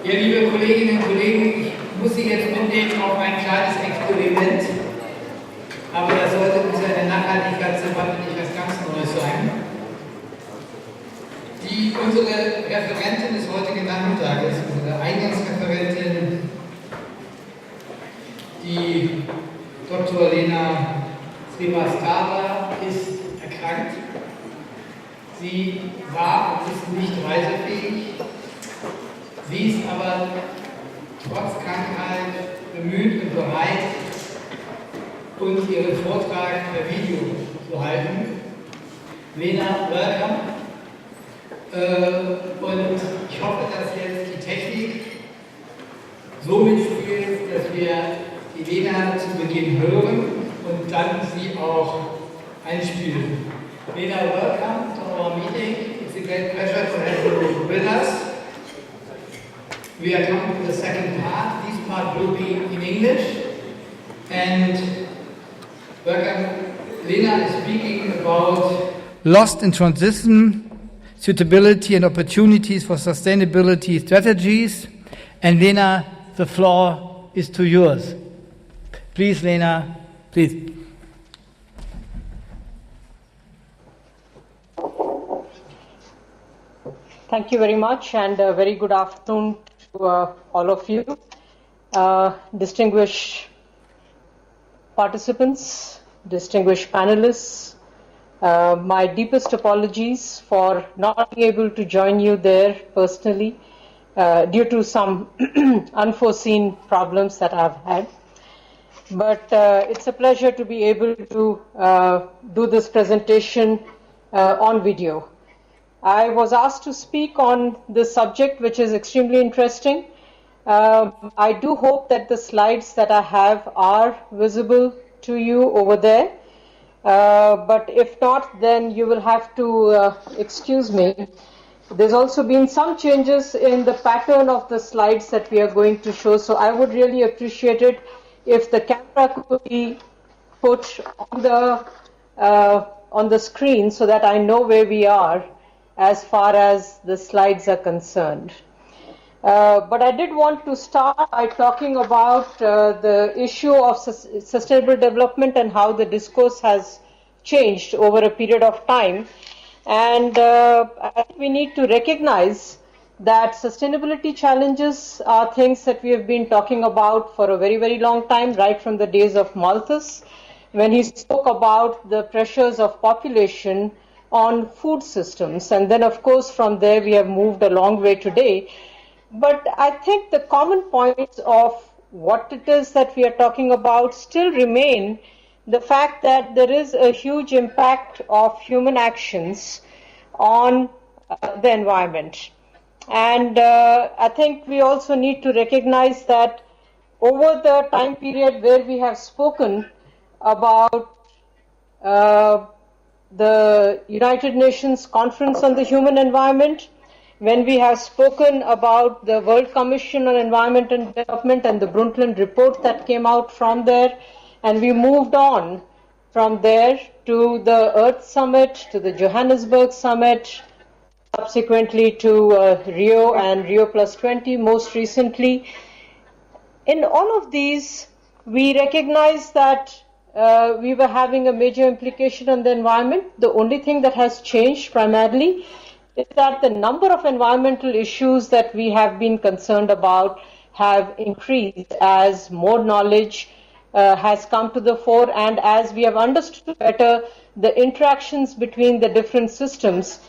Ja, liebe Kolleginnen und Kollegen, ich muss Sie jetzt mitnehmen auf ein kleines Experiment, aber das sollte uns ja in der Nachhaltigkeitsdebatte nicht was ganz Neues sein. Unsere Referentin des heutigen Nachmittages, unsere Eingangsreferentin, die Dr. Leena Srivastava, ist erkrankt. Sie war und ist nicht reisefähig. Sie ist aber trotz Krankheit bemüht und bereit, uns ihren Vortrag per Video zu halten. Leena, welcome. Und ich hoffe, dass jetzt die Technik so mitspielt, dass wir die Leena zu Beginn hören und dann sie auch einspielen. Leena, welcome to our meeting. It's a great pleasure to have you with us. We are coming to the second part. This part will be in English. And welcome. Leena is speaking about lost in transition, suitability and opportunities for sustainability strategies. And Leena, the floor is to yours. Please, Leena, please. Thank you very much, and a very good afternoon to all of you. Distinguished participants, distinguished panelists, my deepest apologies for not being able to join you there personally due to some unforeseen problems that I've had. But it's a pleasure to be able to do this presentation on video. I was asked to speak on this subject, which is extremely interesting. I do hope that the slides that I have are visible to you over there. But if not, then you will have to excuse me. There's also been some changes in the pattern of the slides that we are going to show, so I would really appreciate it if the camera could be put on the screen so that I know where we are as far as the slides are concerned. But I did want to start by talking about the issue of sustainable development and how the discourse has changed over a period of time. And I think we need to recognize that sustainability challenges are things that we have been talking about for a very, very long time, right from the days of Malthus, when he spoke about the pressures of population on food systems. And then, of course, from there we have moved a long way today. But I think the common points of what it is that we are talking about still remain the fact that there is a huge impact of human actions on the environment. And I think we also need to recognize that over the time period where we have spoken about the United Nations Conference on the Human Environment, when we have spoken about the World Commission on Environment and Development and the Brundtland report that came out from there, and we moved on from there to the Earth Summit, to the Johannesburg Summit, subsequently to Rio and Rio Plus 20 most recently. In all of these, we recognize that we were having a major implication on the environment. The only thing that has changed primarily is that the number of environmental issues that we have been concerned about have increased as more knowledge has come to the fore and as we have understood better the interactions between the different systems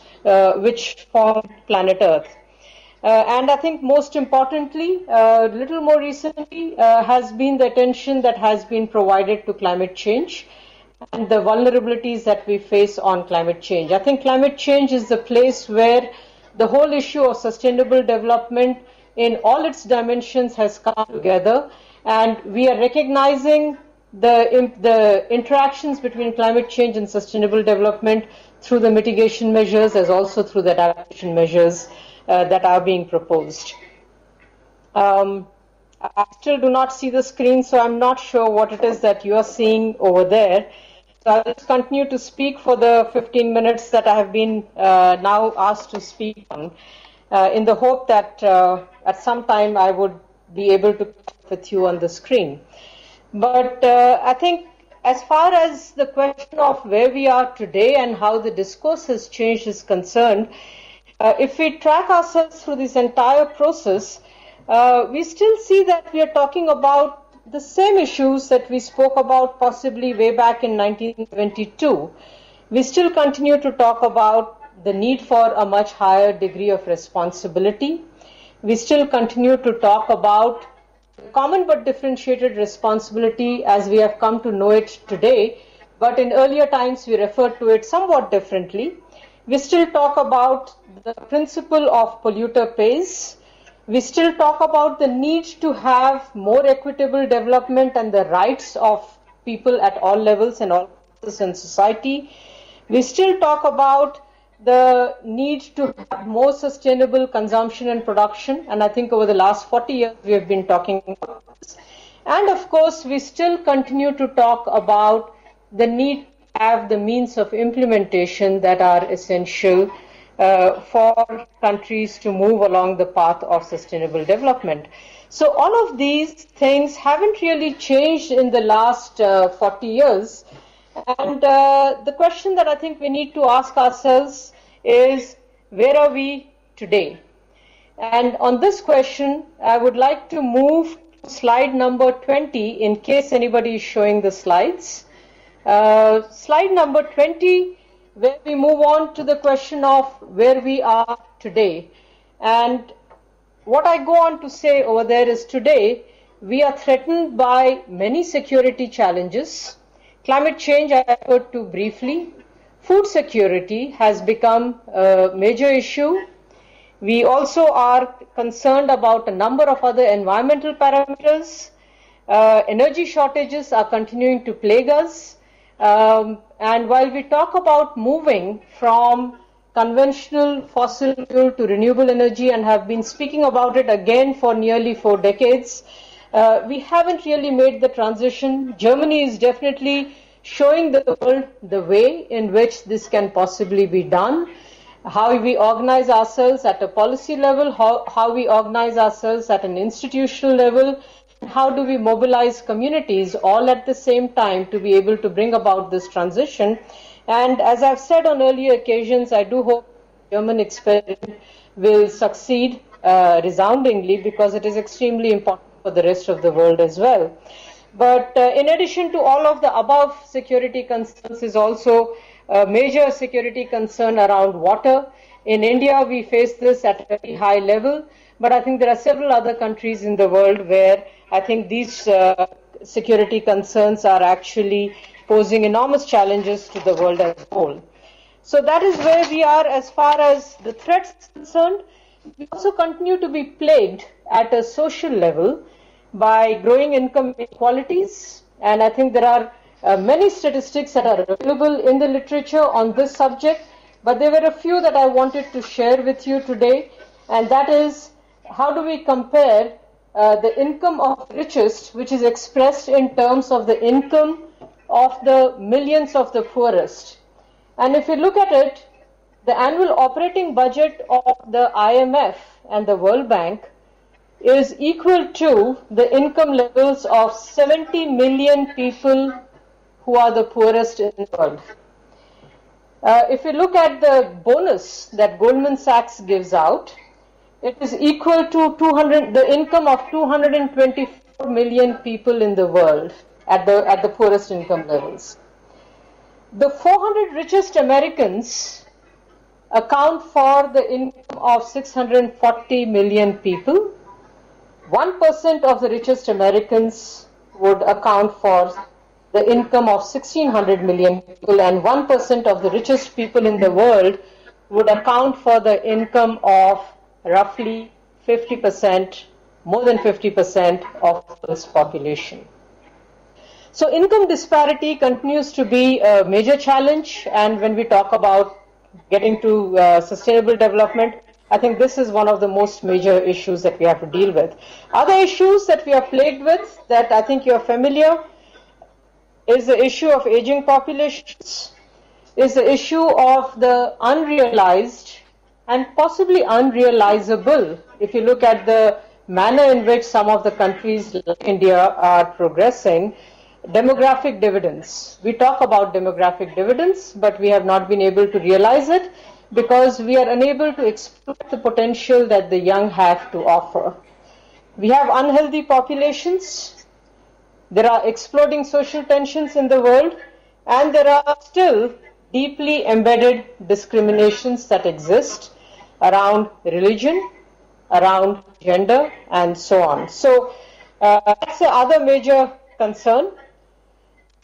which form planet Earth. And I think most importantly, a little more recently, has been the attention that has been provided to climate change and the vulnerabilities that we face on climate change. I think climate change is the place where the whole issue of sustainable development in all its dimensions has come together, and we are recognizing the interactions between climate change and sustainable development through the mitigation measures as also through the adaptation measures that are being proposed. I still do not see the screen, so I'm not sure what it is that you are seeing over there. So I'll just continue to speak for the 15 minutes that I have been now asked to speak on. in the hope that at some time I would be able to talk with you on the screen. But I think as far as the question of where we are today and how the discourse has changed is concerned, if we track ourselves through this entire process, we still see that we are talking about the same issues that we spoke about possibly way back in 1972. We still continue to talk about the need for a much higher degree of responsibility. We still continue to talk about common but differentiated responsibility as we have come to know it today, but in earlier times we referred to it somewhat differently. We still talk about the principle of polluter pays. We still talk about the need to have more equitable development and the rights of people at all levels and all classes in society. We still talk about the need to have more sustainable consumption and production, and I think over the last 40 years we have been talking about this. And of course, we still continue to talk about the need to have the means of implementation that are essential for countries to move along the path of sustainable development. So all of these things haven't really changed in the last 40 years. And the question that I think we need to ask ourselves is, where are we today? And on this question, I would like to move to slide number 20 in case anybody is showing the slides. Slide number 20, where we move on to the question of where we are today. And what I go on to say over there is today, we are threatened by many security challenges. Climate change I referred to briefly. Food security has become a major issue. We also are concerned about a number of other environmental parameters. Energy shortages are continuing to plague us. And while we talk about moving from conventional fossil fuel to renewable energy and have been speaking about it again for nearly 4 decades, we haven't really made the transition. Germany is definitely showing the world the way in which this can possibly be done, how we organize ourselves at a policy level, how we organize ourselves at an institutional level, how do we mobilize communities all at the same time to be able to bring about this transition. And as I've said on earlier occasions, I do hope the German experiment will succeed resoundingly, because it is extremely important for the rest of the world as well. But in addition to all of the above security concerns is also a major security concern around water. In India, we face this at a very high level, but I think there are several other countries in the world where I think these security concerns are actually posing enormous challenges to the world as a whole. So that is where we are as far as the threats are concerned. We also continue to be plagued at a social level by growing income inequalities, and I think there are many statistics that are available in the literature on this subject, but there were a few that I wanted to share with you today, and that is, how do we compare the income of the richest, which is expressed in terms of the income of the millions of the poorest. And if you look at it, the annual operating budget of the IMF and the World Bank is equal to the income levels of 70 million people who are the poorest in the world. If you look at the bonus that Goldman Sachs gives out, it is equal to the income of 224 million people in the world at the poorest income levels. The 400 richest Americans account for the income of 640 million people. 1% of the richest Americans would account for the income of 1,600 million people, and 1% of the richest people in the world would account for the income of roughly 50%, more than 50% of this population. So income disparity continues to be a major challenge, and when we talk about getting to sustainable development, I think this is one of the most major issues that we have to deal with. Other issues that we are plagued with that I think you are familiar is the issue of aging populations, is the issue of the unrealized and possibly unrealizable if you look at the manner in which some of the countries like India are progressing. Demographic dividends. We talk about demographic dividends, but we have not been able to realize it because we are unable to exploit the potential that the young have to offer. We have unhealthy populations. There are exploding social tensions in the world, and there are still deeply embedded discriminations that exist around religion, around gender, and so on. So that's the other major concern.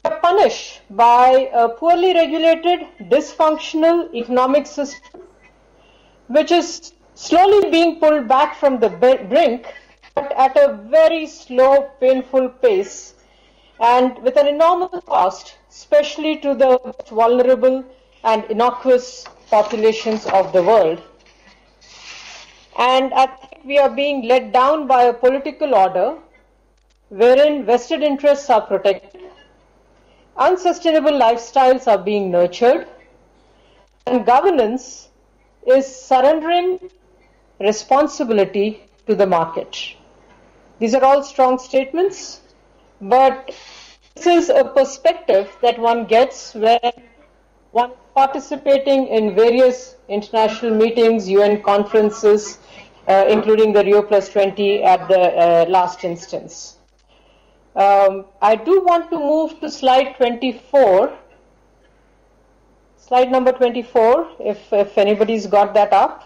We are punished by a poorly regulated, dysfunctional economic system, which is slowly being pulled back from the brink, but at a very slow, painful pace, and with an enormous cost, especially to the most vulnerable and innocuous populations of the world. And I think we are being led down by a political order wherein vested interests are protected, unsustainable lifestyles are being nurtured, and governance is surrendering responsibility to the market. These are all strong statements, but this is a perspective that one gets when one is participating in various international meetings, UN conferences, including the Rio Plus 20 at the last instance. I do want to move to slide 24. Slide number 24, if anybody's got that up.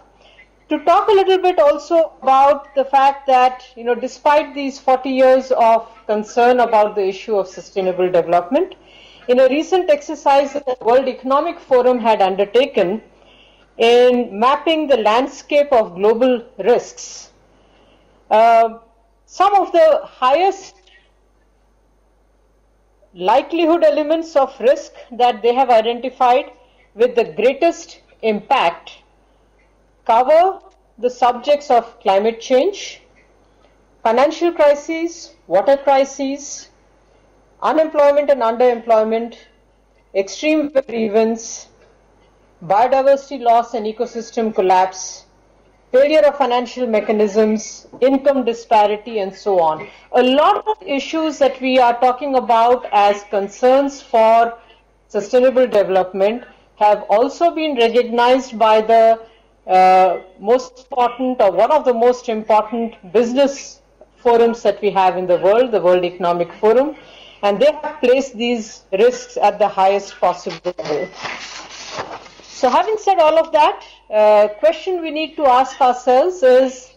To talk a little bit also about the fact that, despite these 40 years of concern about the issue of sustainable development, in a recent exercise that the World Economic Forum had undertaken in mapping the landscape of global risks, some of the highest likelihood elements of risk that they have identified with the greatest impact cover the subjects of climate change, financial crises, water crises, unemployment and underemployment, extreme weather events, biodiversity loss and ecosystem collapse, failure of financial mechanisms, income disparity, and so on. A lot of issues that we are talking about as concerns for sustainable development have also been recognized by the most important, or one of the most important business forums that we have in the World Economic Forum, and they have placed these risks at the highest possible level. So having said all of that, question we need to ask ourselves is,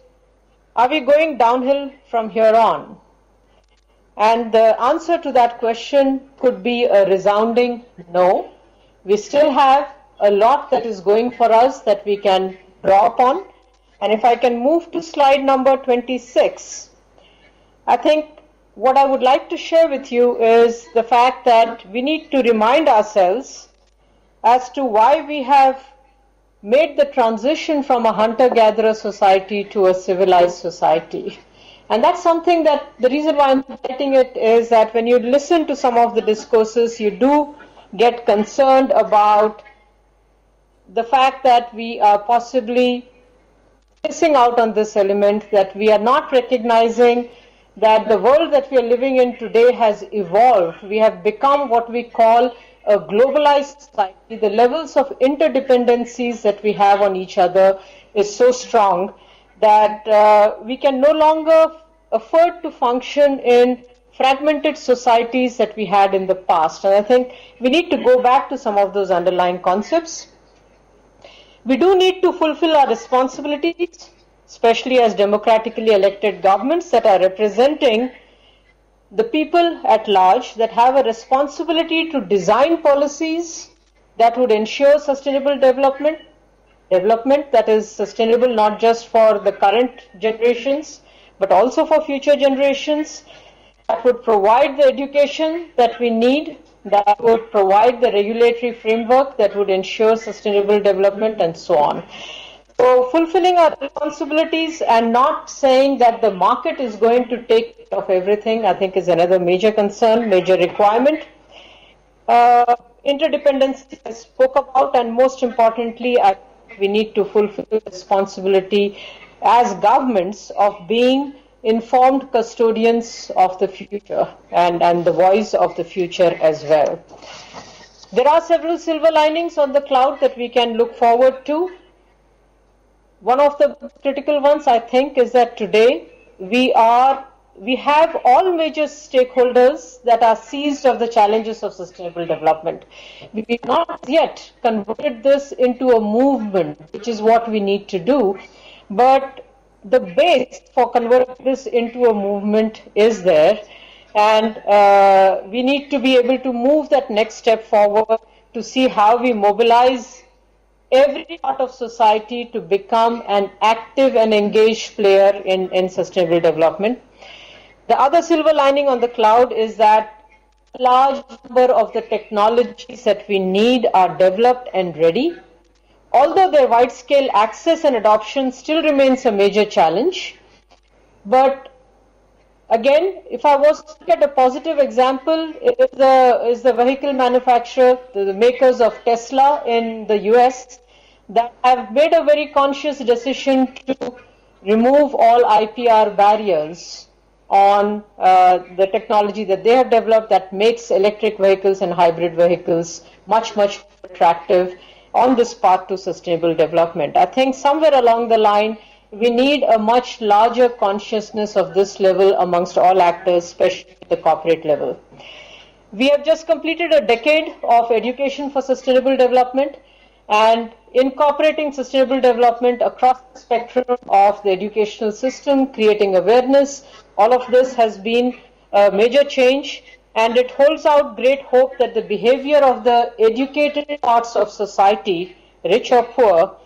are we going downhill from here on? And the answer to that question could be a resounding no. We still have a lot that is going for us that we can draw upon. And if I can move to slide number 26, I think what I would like to share with you is the fact that we need to remind ourselves as to why we have made the transition from a hunter-gatherer society to a civilized society. And that's something that, the reason why I'm citing it is that when you listen to some of the discourses, you do get concerned about the fact that we are possibly missing out on this element, that we are not recognizing that the world that we are living in today has evolved. We have become what we call a globalized society. The levels of interdependencies that we have on each other is so strong that we can no longer afford to function in fragmented societies that we had in the past. And I think we need to go back to some of those underlying concepts. We do need to fulfill our responsibilities, especially as democratically elected governments that are representing the people at large, that have a responsibility to design policies that would ensure sustainable development that is sustainable not just for the current generations, but also for future generations, that would provide the education that we need, that would provide the regulatory framework that would ensure sustainable development, and so on. So fulfilling our responsibilities and not saying that the market is going to take care of everything, I think is another major concern, major requirement. Interdependence I spoke about, and most importantly, I we need to fulfill the responsibility as governments of being informed custodians of the future and the voice of the future as well. There are several silver linings on the cloud that we can look forward to. One of the critical ones, I think, is that today we have all major stakeholders that are seized of the challenges of sustainable development. We have not yet converted this into a movement, which is what we need to do, but the base for converting this into a movement is there, and we need to be able to move that next step forward to see how we mobilize every part of society to become an active and engaged player in sustainable development. The other silver lining on the cloud is that a large number of the technologies that we need are developed and ready. Although their wide-scale access and adoption still remains a major challenge, but again, if I was to look at a positive example, is the vehicle manufacturer, the makers of Tesla in the US, that have made a very conscious decision to remove all IPR barriers on the technology that they have developed that makes electric vehicles and hybrid vehicles much, much more attractive on this path to sustainable development. I think somewhere along the line, we need a much larger consciousness of this level amongst all actors, especially at the corporate level. We have just completed a decade of education for sustainable development, and incorporating sustainable development across the spectrum of the educational system, creating awareness, all of this has been a major change, and it holds out great hope that the behavior of the educated parts of society, rich or poor,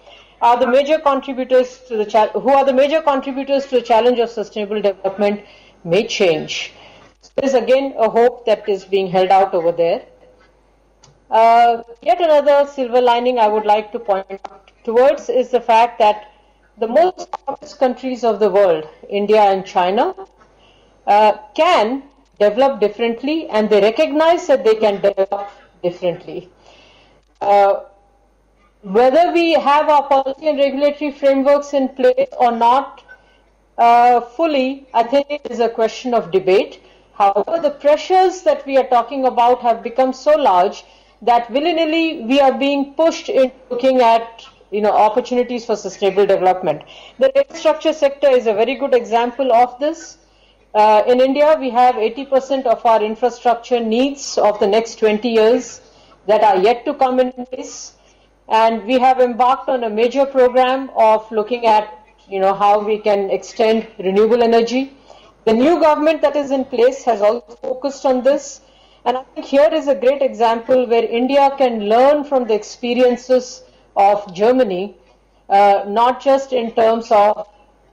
are the major contributors to the challenge of sustainable development may change. So there is again a hope that is being held out over there. Yet another silver lining I would like to point out towards is the fact that the most populous countries of the world, India and China, can develop differently, and they recognize that they can develop differently. Whether we have our policy and regulatory frameworks in place or not fully, I think it is a question of debate. However, the pressures that we are talking about have become so large that willy-nilly we are being pushed into looking at opportunities for sustainable development. The infrastructure sector is a very good example of this. In India, we have 80% of our infrastructure needs of the next 20 years that are yet to come in place. And we have embarked on a major program of looking at how we can extend renewable energy. The new government that is in place has also focused on this. And I think here is a great example where India can learn from the experiences of Germany, not just in terms of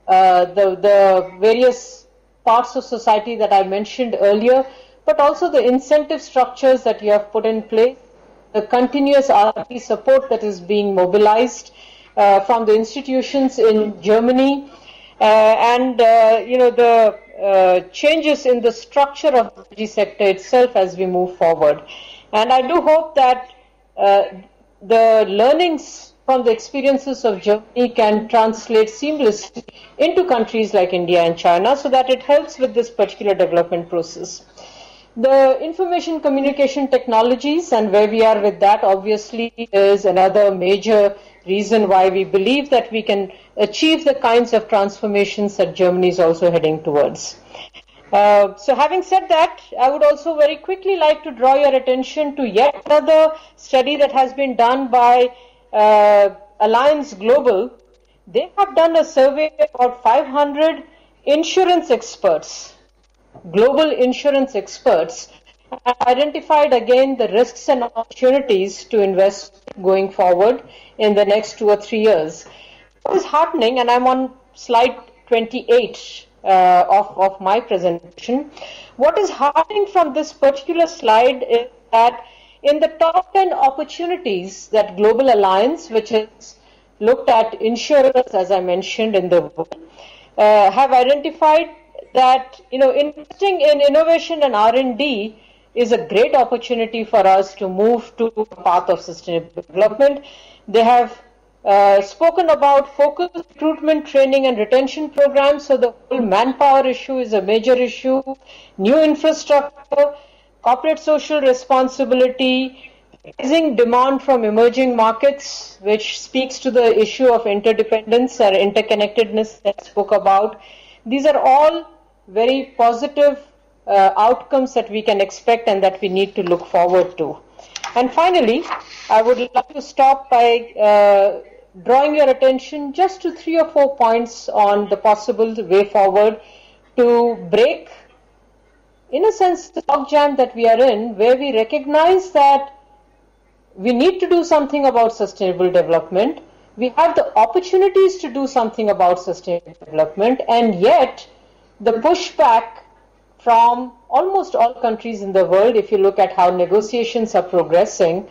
the various parts of society that I mentioned earlier, but also the incentive structures that you have put in place, the continuous R&D support that is being mobilized from the institutions in Germany, and the changes in the structure of the energy sector itself as we move forward. And I do hope that the learnings from the experiences of Germany can translate seamlessly into countries like India and China so that it helps with this particular development process. The information communication technologies and where we are with that obviously is another major reason why we believe that we can achieve the kinds of transformations that Germany is also heading towards. So having said that, I would also very quickly like to draw your attention to yet another study that has been done by Alliance Global. They have done a survey of about 500 insurance experts, global insurance experts, and identified again the risks and opportunities to invest going forward in the next 2 or 3 years. What is heartening, and I'm on slide 28 of my presentation, what is heartening from this particular slide is that in the top 10 opportunities that Global Alliance, which has looked at insurers, as I mentioned in the book, have identified that investing in innovation and R&D is a great opportunity for us to move to a path of sustainable development. They have spoken about focused recruitment, training and retention programs. So the whole manpower issue is a major issue. New infrastructure, corporate social responsibility, rising demand from emerging markets, which speaks to the issue of interdependence or interconnectedness that I spoke about. These are all very positive outcomes that we can expect and that we need to look forward to. And finally, I would like to stop by drawing your attention just to 3 or 4 points on the possible way forward to break, in a sense, the logjam that we are in, where we recognize that we need to do something about sustainable development. We have the opportunities to do something about sustainable development, and yet the pushback from almost all countries in the world, if you look at how negotiations are progressing,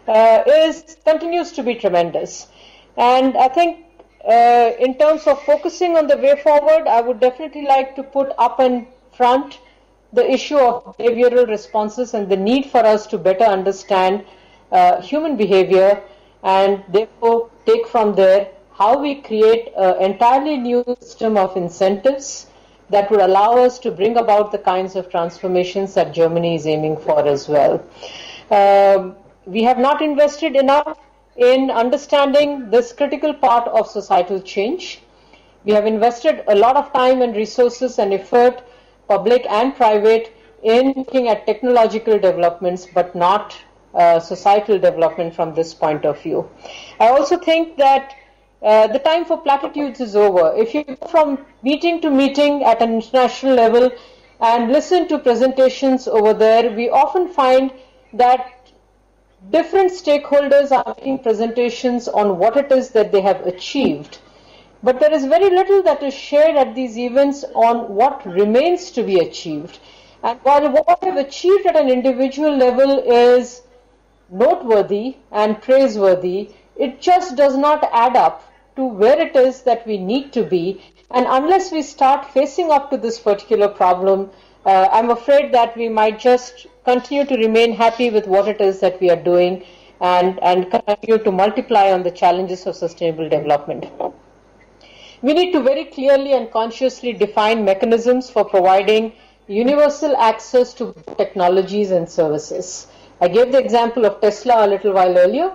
continues to be tremendous. And I think in terms of focusing on the way forward, I would definitely like to put up in front the issue of behavioral responses and the need for us to better understand human behavior and therefore take from there how we create an entirely new system of incentives that would allow us to bring about the kinds of transformations that Germany is aiming for as well. We have not invested enough in understanding this critical part of societal change. We have invested a lot of time and resources and effort, public and private, in looking at technological developments, but not societal development from this point of view. I also think that the time for platitudes is over. If you go from meeting to meeting at an international level and listen to presentations over there, we often find that different stakeholders are making presentations on what it is that they have achieved. But there is very little that is shared at these events on what remains to be achieved. And while what I've achieved at an individual level is noteworthy and praiseworthy, it just does not add up to where it is that we need to be. And unless we start facing up to this particular problem, I'm afraid that we might just continue to remain happy with what it is that we are doing and continue to multiply on the challenges of sustainable development. We need to very clearly and consciously define mechanisms for providing universal access to technologies and services. I gave the example of Tesla a little while earlier,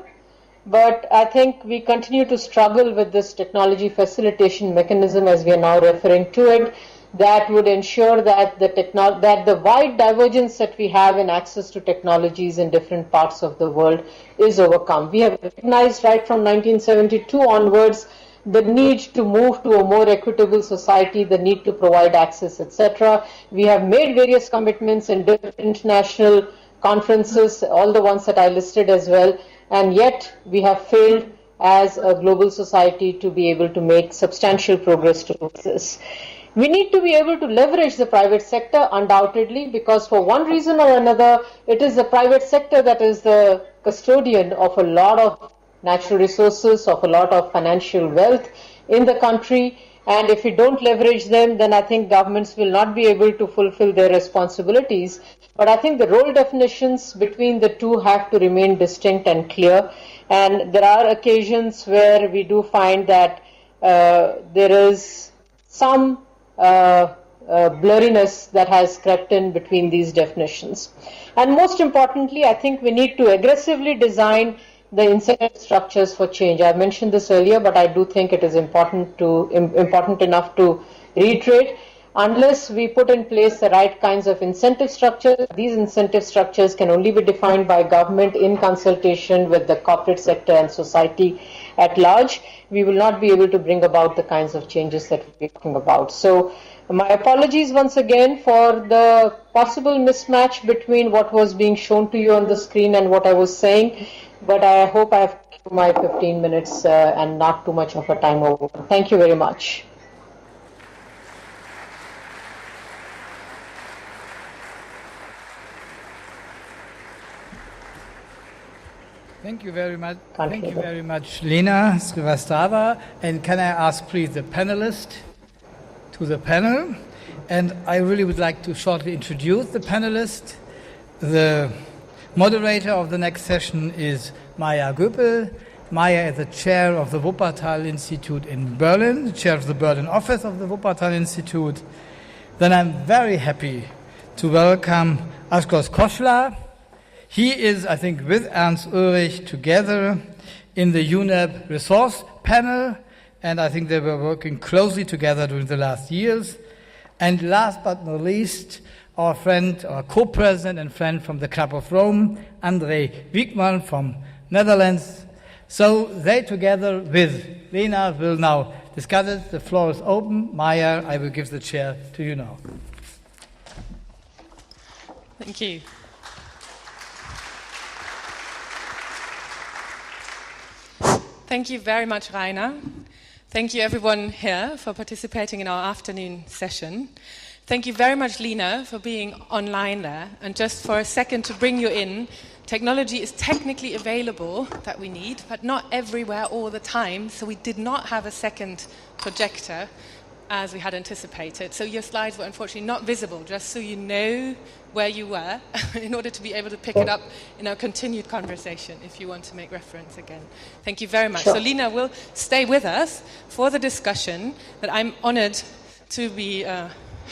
but I think we continue to struggle with this technology facilitation mechanism, as we are now referring to it, that would ensure that the wide divergence that we have in access to technologies in different parts of the world is overcome. We have recognized right from 1972 onwards the need to move to a more equitable society, the need to provide access, etc. We have made various commitments in different international conferences, all the ones that I listed as well, and yet we have failed as a global society to be able to make substantial progress towards this. We need to be able to leverage the private sector, undoubtedly, because for one reason or another, it is the private sector that is the custodian of a lot of natural resources, of a lot of financial wealth in the country. And if we don't leverage them, then I think governments will not be able to fulfill their responsibilities. But I think the role definitions between the two have to remain distinct and clear. And there are occasions where we do find that there is some blurriness that has crept in between these definitions. And most importantly, I think we need to aggressively design the incentive structures for change. I mentioned this earlier, but I do think it is important enough to reiterate. Unless we put in place the right kinds of incentive structures, these incentive structures can only be defined by government in consultation with the corporate sector and society at large. We will not be able to bring about the kinds of changes that we're talking about. So my apologies once again for the possible mismatch between what was being shown to you on the screen and what I was saying, but I hope I have kept my 15 minutes and not too much of a time over. Thank you very much. Thank you very much. Thank you very much, Leena, Srivastava. And can I ask, please, the panelist to the panel? And I really would like to shortly introduce the panelist. The moderator of the next session is Maja Göpel. Maja is the chair of the Wuppertal Institute in Berlin, the chair of the Berlin office of the Wuppertal Institute. Then I'm very happy to welcome Ashok Khosla. He is, I think, with Ernst Ulrich together in the UNEP resource panel, and I think they were working closely together during the last years. And last but not least, our friend, our co-president and friend from the Club of Rome, Wijkman from Netherlands. So they together with Leena will now discuss it. The floor is open. Maja, I will give the chair to you now. Thank you. Thank you very much, Rainer. Thank you everyone here for participating in our afternoon session. Thank you very much, Leena, for being online there. And just for a second to bring you in, technology is technically available that we need, but not everywhere all the time. So we did not have a second projector as we had anticipated. So your slides were unfortunately not visible, just so you know where you were in order to be able to pick it up in our continued conversation if you want to make reference again. Thank you very much. Sure. So Leena will stay with us for the discussion that I'm honored to be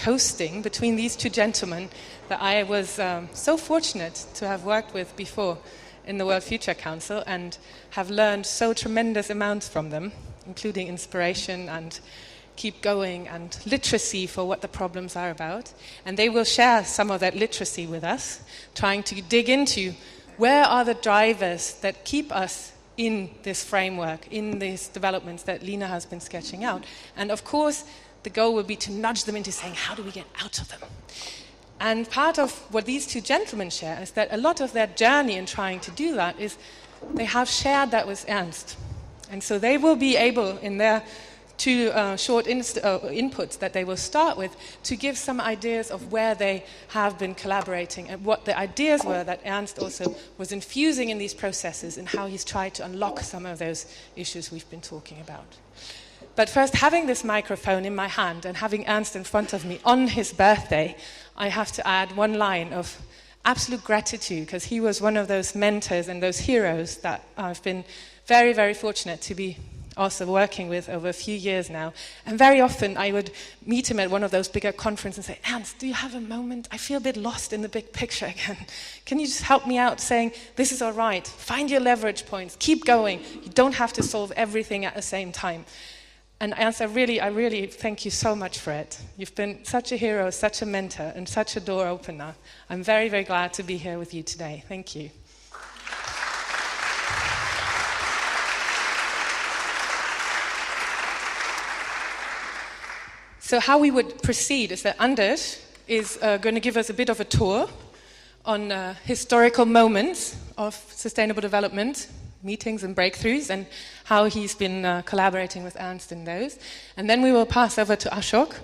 hosting between these two gentlemen that I was so fortunate to have worked with before in the World Future Council and have learned so tremendous amounts from them, including inspiration and keep going and literacy for what the problems are about. And they will share some of that literacy with us, trying to dig into where are the drivers that keep us in this framework, in these developments that Leena has been sketching out. And of course, the goal will be to nudge them into saying, how do we get out of them? And part of what these two gentlemen share is that a lot of their journey in trying to do that is they have shared that with Ernst. And so they will be able, in their two short inputs that they will start with, to give some ideas of where they have been collaborating and what the ideas were that Ernst also was infusing in these processes and how he's tried to unlock some of those issues we've been talking about. But first, having this microphone in my hand and having Ernst in front of me on his birthday, I have to add one line of absolute gratitude, because he was one of those mentors and those heroes that I've been very, very fortunate to be also working with over a few years now. And very often I would meet him at one of those bigger conferences and say, Ernst, do you have a moment? I feel a bit lost in the big picture again. Can you just help me out saying, this is all right, find your leverage points, keep going. You don't have to solve everything at the same time. And Ernst, I really thank you so much for it. You've been such a hero, such a mentor, and such a door opener. I'm very, very glad to be here with you today. Thank you. So how we would proceed is that Anders is going to give us a bit of a tour on historical moments of sustainable development, meetings and breakthroughs, and how he's been collaborating with Ernst in those. And then we will pass over to Ashok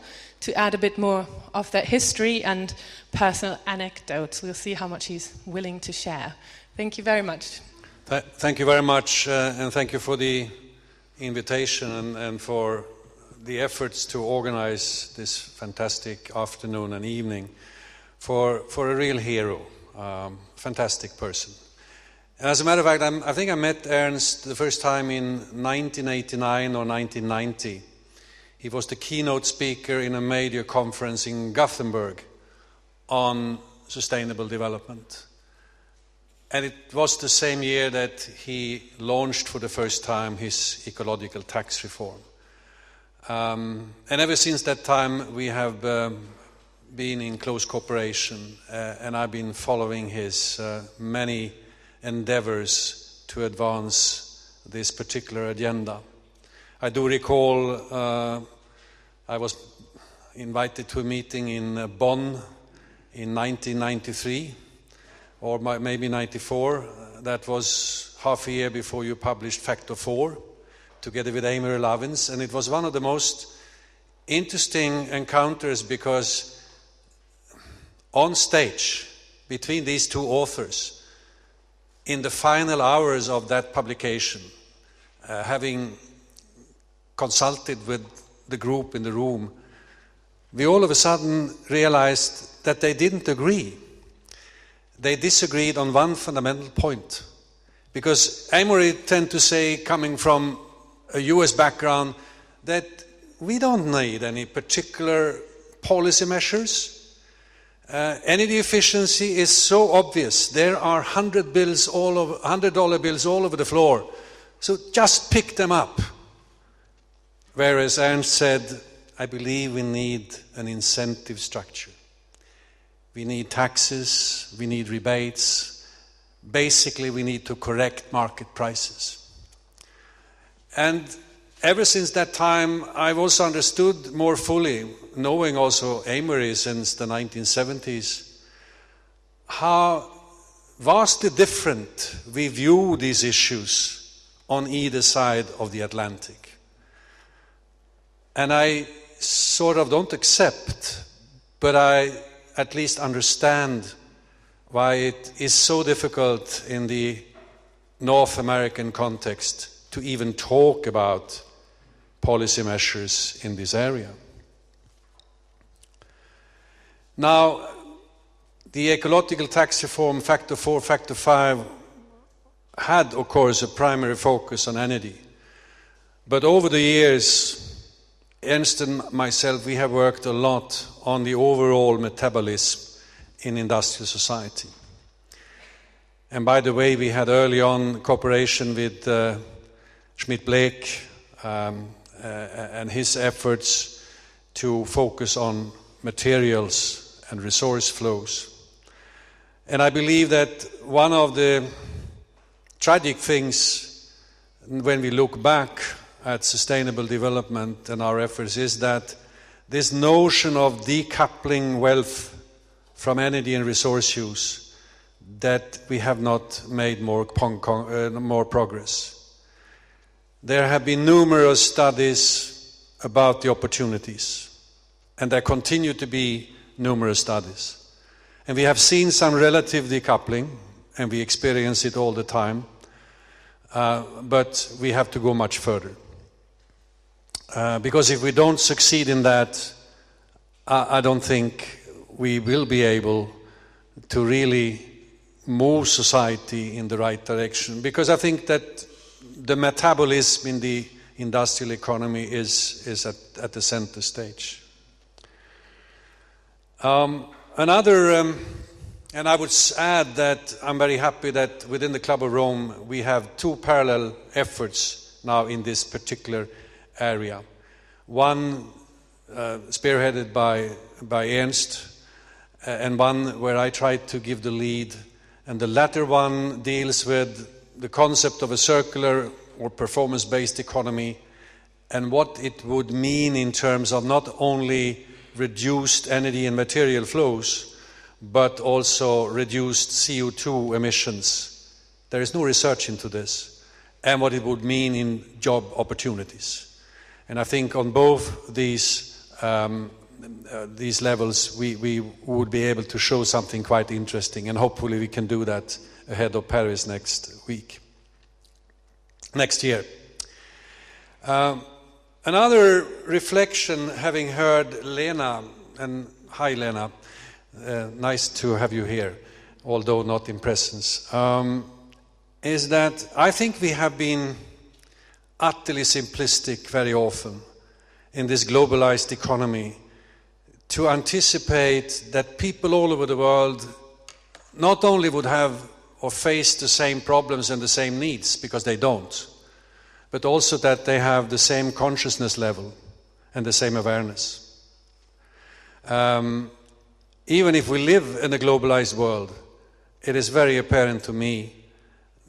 to add a bit more of that history and personal anecdotes. We'll see how much he's willing to share. Thank you very much. Thank you very much, and thank you for the invitation and for the efforts to organize this fantastic afternoon and evening for a real hero, fantastic person. And as a matter of fact, I think I met Ernst the first time in 1989 or 1990. He was the keynote speaker in a major conference in Gothenburg on sustainable development. And it was the same year that he launched for the first time his ecological tax reform. And ever since that time, we have been in close cooperation, and I've been following his many endeavors to advance this particular agenda. I do recall I was invited to a meeting in Bonn in 1993, or maybe 94. That was half a year before you published Factor 4, together with Amory Lovins, and it was one of the most interesting encounters because on stage, between these two authors, in the final hours of that publication, having consulted with the group in the room, we all of a sudden realized that they didn't agree. They disagreed on one fundamental point, Because Amory tend to say, coming from a US background, that we don't need any particular policy measures. Energy efficiency is so obvious. There are $100 bills all over the floor. So just pick them up. Whereas Ernst said, I believe we need an incentive structure. We need taxes, we need rebates. Basically, we need to correct market prices. And ever since that time, I've also understood more fully, knowing also Amory since the 1970s, how vastly different we view these issues on either side of the Atlantic. And I sort of don't accept, but I at least understand why it is so difficult in the North American context to even talk about policy measures in this area. Now, the ecological tax reform, Factor 4, Factor 5, had, of course, a primary focus on energy. But over the years, Ernst and myself, we have worked a lot on the overall metabolism in industrial society. And by the way, we had early on cooperation with Schmidt-Blake and his efforts to focus on materials and resource flows. And I believe that one of the tragic things when we look back at sustainable development and our efforts is that this notion of decoupling wealth from energy and resource use, that we have not made more progress. There have been numerous studies about the opportunities, and there continue to be numerous studies. And we have seen some relative decoupling, and we experience it all the time, but we have to go much further. Because if we don't succeed in that, I don't think we will be able to really move society in the right direction. Because I think that the metabolism in the industrial economy is at the center stage. And I would add that I'm very happy that within the Club of Rome we have two parallel efforts now in this particular area. One spearheaded by Ernst, and one where I tried to give the lead. And the latter one deals with the concept of a circular or performance-based economy and what it would mean in terms of not only reduced energy and material flows, but also reduced CO2 emissions. There is no research into this, and what it would mean in job opportunities. And I think on both these levels we would be able to show something quite interesting, and hopefully we can do that ahead of Paris next year. Another reflection, having heard Leena, and hi Leena, nice to have you here, although not in presence, is that I think we have been utterly simplistic very often in this globalized economy to anticipate that people all over the world not only would have or face the same problems and the same needs, because they don't, but also that they have the same consciousness level and the same awareness. Even if we live in a globalized world, it is very apparent to me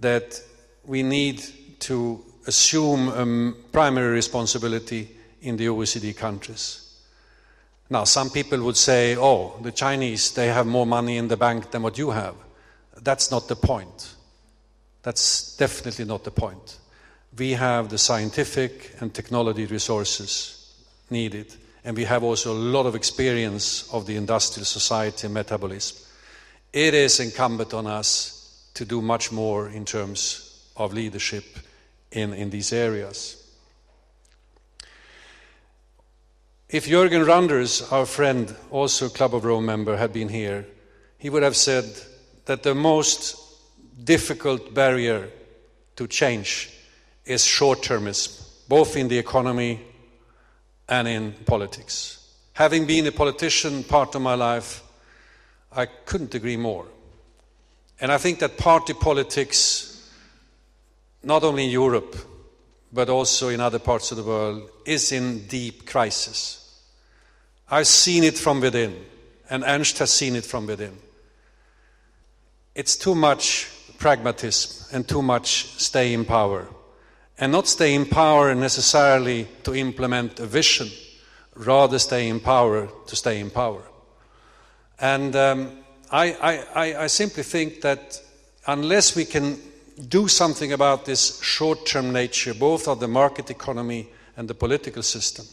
that we need to assume a primary responsibility in the OECD countries. Now, some people would say, oh, the Chinese, they have more money in the bank than what you have. That's not the point. That's definitely not the point. We have the scientific and technology resources needed, and we have also a lot of experience of the industrial society and metabolism. It is incumbent on us to do much more in terms of leadership in these areas. If Jürgen Randers, our friend, also Club of Rome member, had been here, he would have said that the most difficult barrier to change is short-termism, both in the economy and in politics. Having been a politician part of my life, I couldn't agree more. And I think that party politics, not only in Europe, but also in other parts of the world, is in deep crisis. I've seen it from within, and Ernst has seen it from within. It's too much pragmatism and too much stay in power. And not stay in power necessarily to implement a vision, rather stay in power to stay in power. And I simply think that unless we can do something about this short-term nature, both of the market economy and the political system,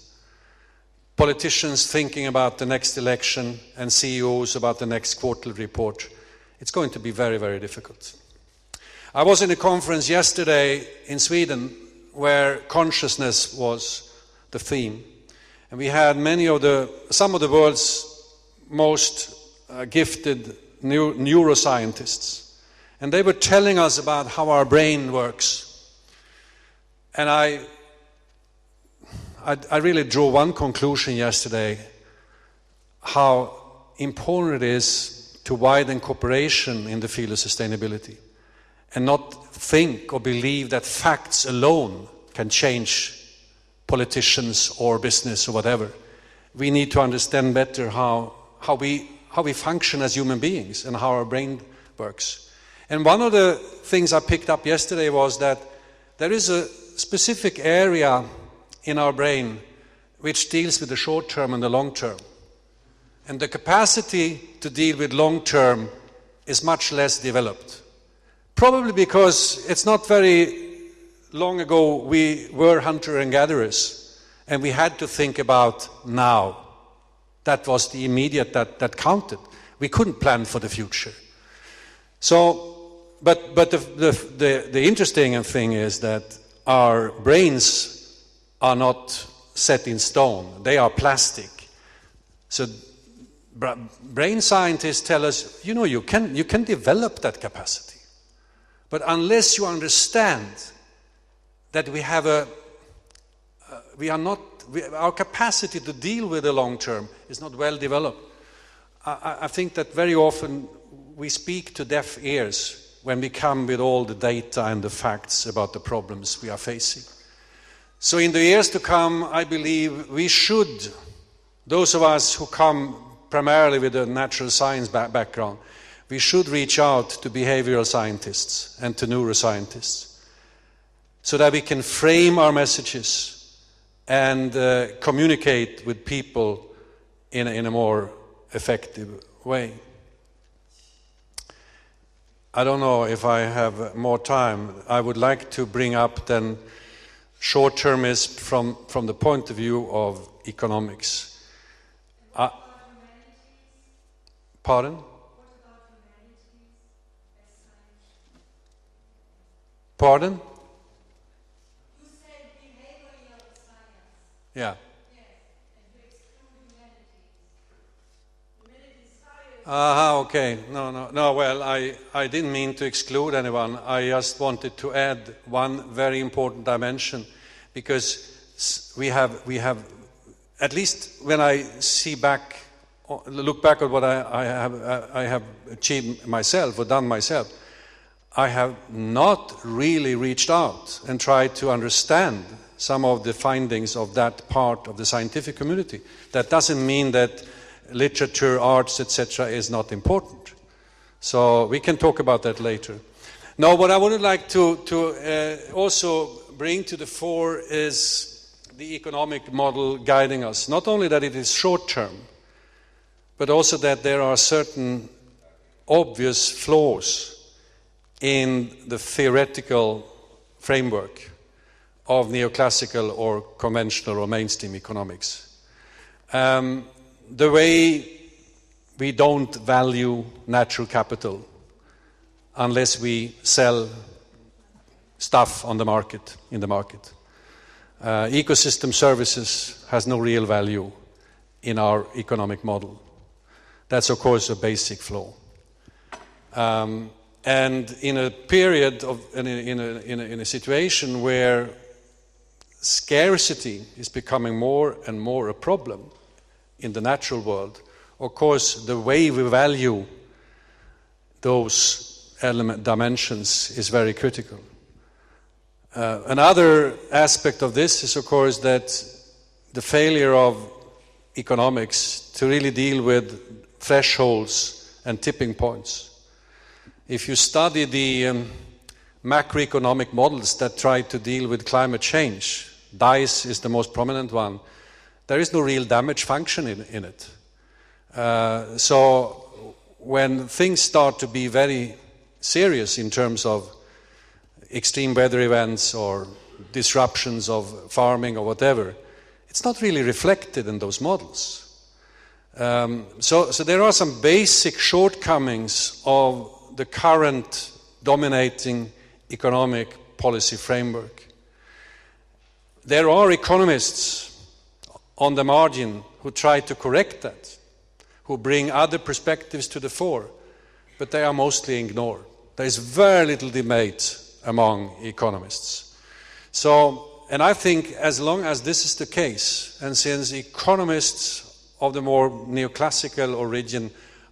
politicians thinking about the next election and CEOs about the next quarterly report, it's going to be very, very difficult. I was in a conference yesterday in Sweden where consciousness was the theme. And we had some of the world's most gifted neuroscientists. And they were telling us about how our brain works. And I really drew one conclusion yesterday, how important it is to widen cooperation in the field of sustainability and not think or believe that facts alone can change politicians or business or whatever. We need to understand better how we function as human beings and how our brain works. And one of the things I picked up yesterday was that there is a specific area in our brain which deals with the short term and the long term. And the capacity to deal with long term is much less developed. Probably because it's not very long ago we were hunter and gatherers and we had to think about now. That was the immediate that counted. We couldn't plan for the future. So, but the interesting thing is that our brains are not set in stone. They are plastic. So brain scientists tell us, you can develop that capacity. But unless you understand that we have our capacity to deal with the long term is not well developed. I think that very often we speak to deaf ears when we come with all the data and the facts about the problems we are facing. So in the years to come, I believe we should, those of us who come primarily with a natural science background, we should reach out to behavioral scientists and to neuroscientists so that we can frame our messages and communicate with people in a more effective way. I don't know if I have more time. I would like to bring up then short-termism from the point of view of economics. Pardon? Pardon? You said behavioral science. Yeah. Yes, and you exclude humanities. Okay. No. Well, I didn't mean to exclude anyone. I just wanted to add one very important dimension, because we have, at least when I look back at what I have achieved myself or done myself, I have not really reached out and tried to understand some of the findings of that part of the scientific community. That doesn't mean that literature, arts, etc. is not important. So we can talk about that later. Now, what I would like to also bring to the fore is the economic model guiding us. Not only that it is short-term, but also that there are certain obvious flaws in the theoretical framework of neoclassical or conventional or mainstream economics. The way we don't value natural capital unless we sell stuff on the market, in the market. Ecosystem services has no real value in our economic model. That's, of course, a basic flaw. And in a period of, in a situation where scarcity is becoming more and more a problem in the natural world, of course, the way we value those dimensions is very critical. Another aspect of this is, of course, that the failure of economics to really deal with thresholds and tipping points. If you study the macroeconomic models that try to deal with climate change, DICE is the most prominent one, there is no real damage function in it. So when things start to be very serious in terms of extreme weather events or disruptions of farming or whatever, it's not really reflected in those models. So there are some basic shortcomings of the current dominating economic policy framework. There are economists on the margin who try to correct that, who bring other perspectives to the fore, but they are mostly ignored. There is very little debate among economists. So, and I think as long as this is the case, and since economists of the more neoclassical origin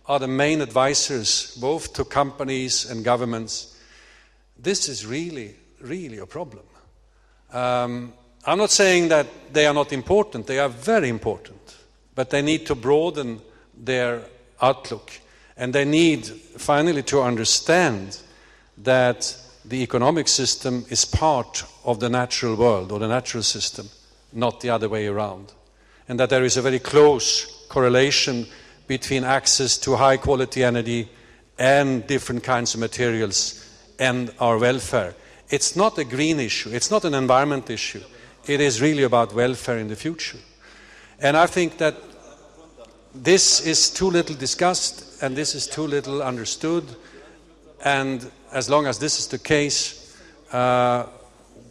are the main advisors both to companies and governments, this is really, really a problem. I'm not saying that they are not important, they are very important, but they need to broaden their outlook, and they need finally to understand that the economic system is part of the natural world or the natural system, not the other way around, and that there is a very close correlation between access to high quality energy and different kinds of materials and our welfare. It's not a green issue, it's not an environment issue, it is really about welfare in the future. And I think that this is too little discussed and this is too little understood, and as long as this is the case,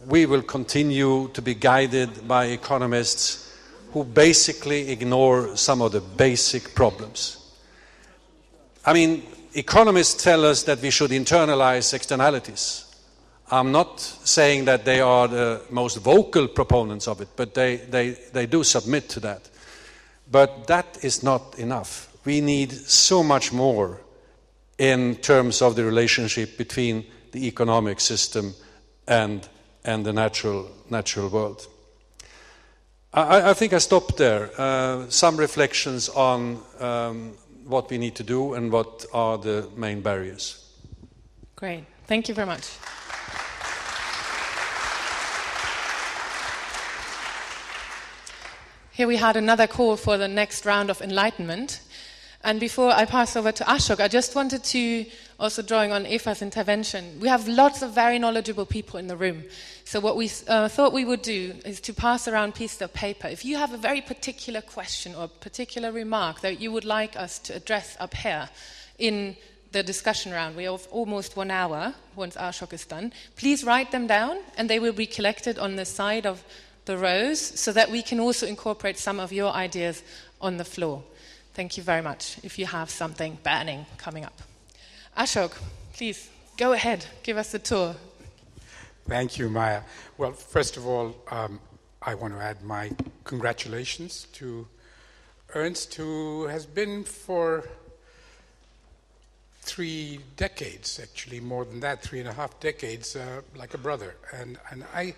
we will continue to be guided by economists who basically ignore some of the basic problems. I mean, economists tell us that we should internalize externalities. I'm not saying that they are the most vocal proponents of it, but they do submit to that. But that is not enough. We need so much more in terms of the relationship between the economic system and the natural world. I think I stopped there. Some reflections on what we need to do and what are the main barriers. Great. Thank you very much. Here we had another call for the next round of enlightenment. And before I pass over to Ashok, I just wanted to, also drawing on Eva's intervention, we have lots of very knowledgeable people in the room. So what we thought we would do is to pass around pieces of paper. If you have a very particular question or particular remark that you would like us to address up here in the discussion round, we have almost 1 hour once Ashok is done, please write them down and they will be collected on the side of the rows so that we can also incorporate some of your ideas on the floor. Thank you very much if you have something burning coming up. Ashok, please go ahead, give us a tour. Thank you, Maja. Well, first of all, I want to add my congratulations to Ernst, who has been for 3 decades, actually more than that, 3.5 decades, like a brother. And I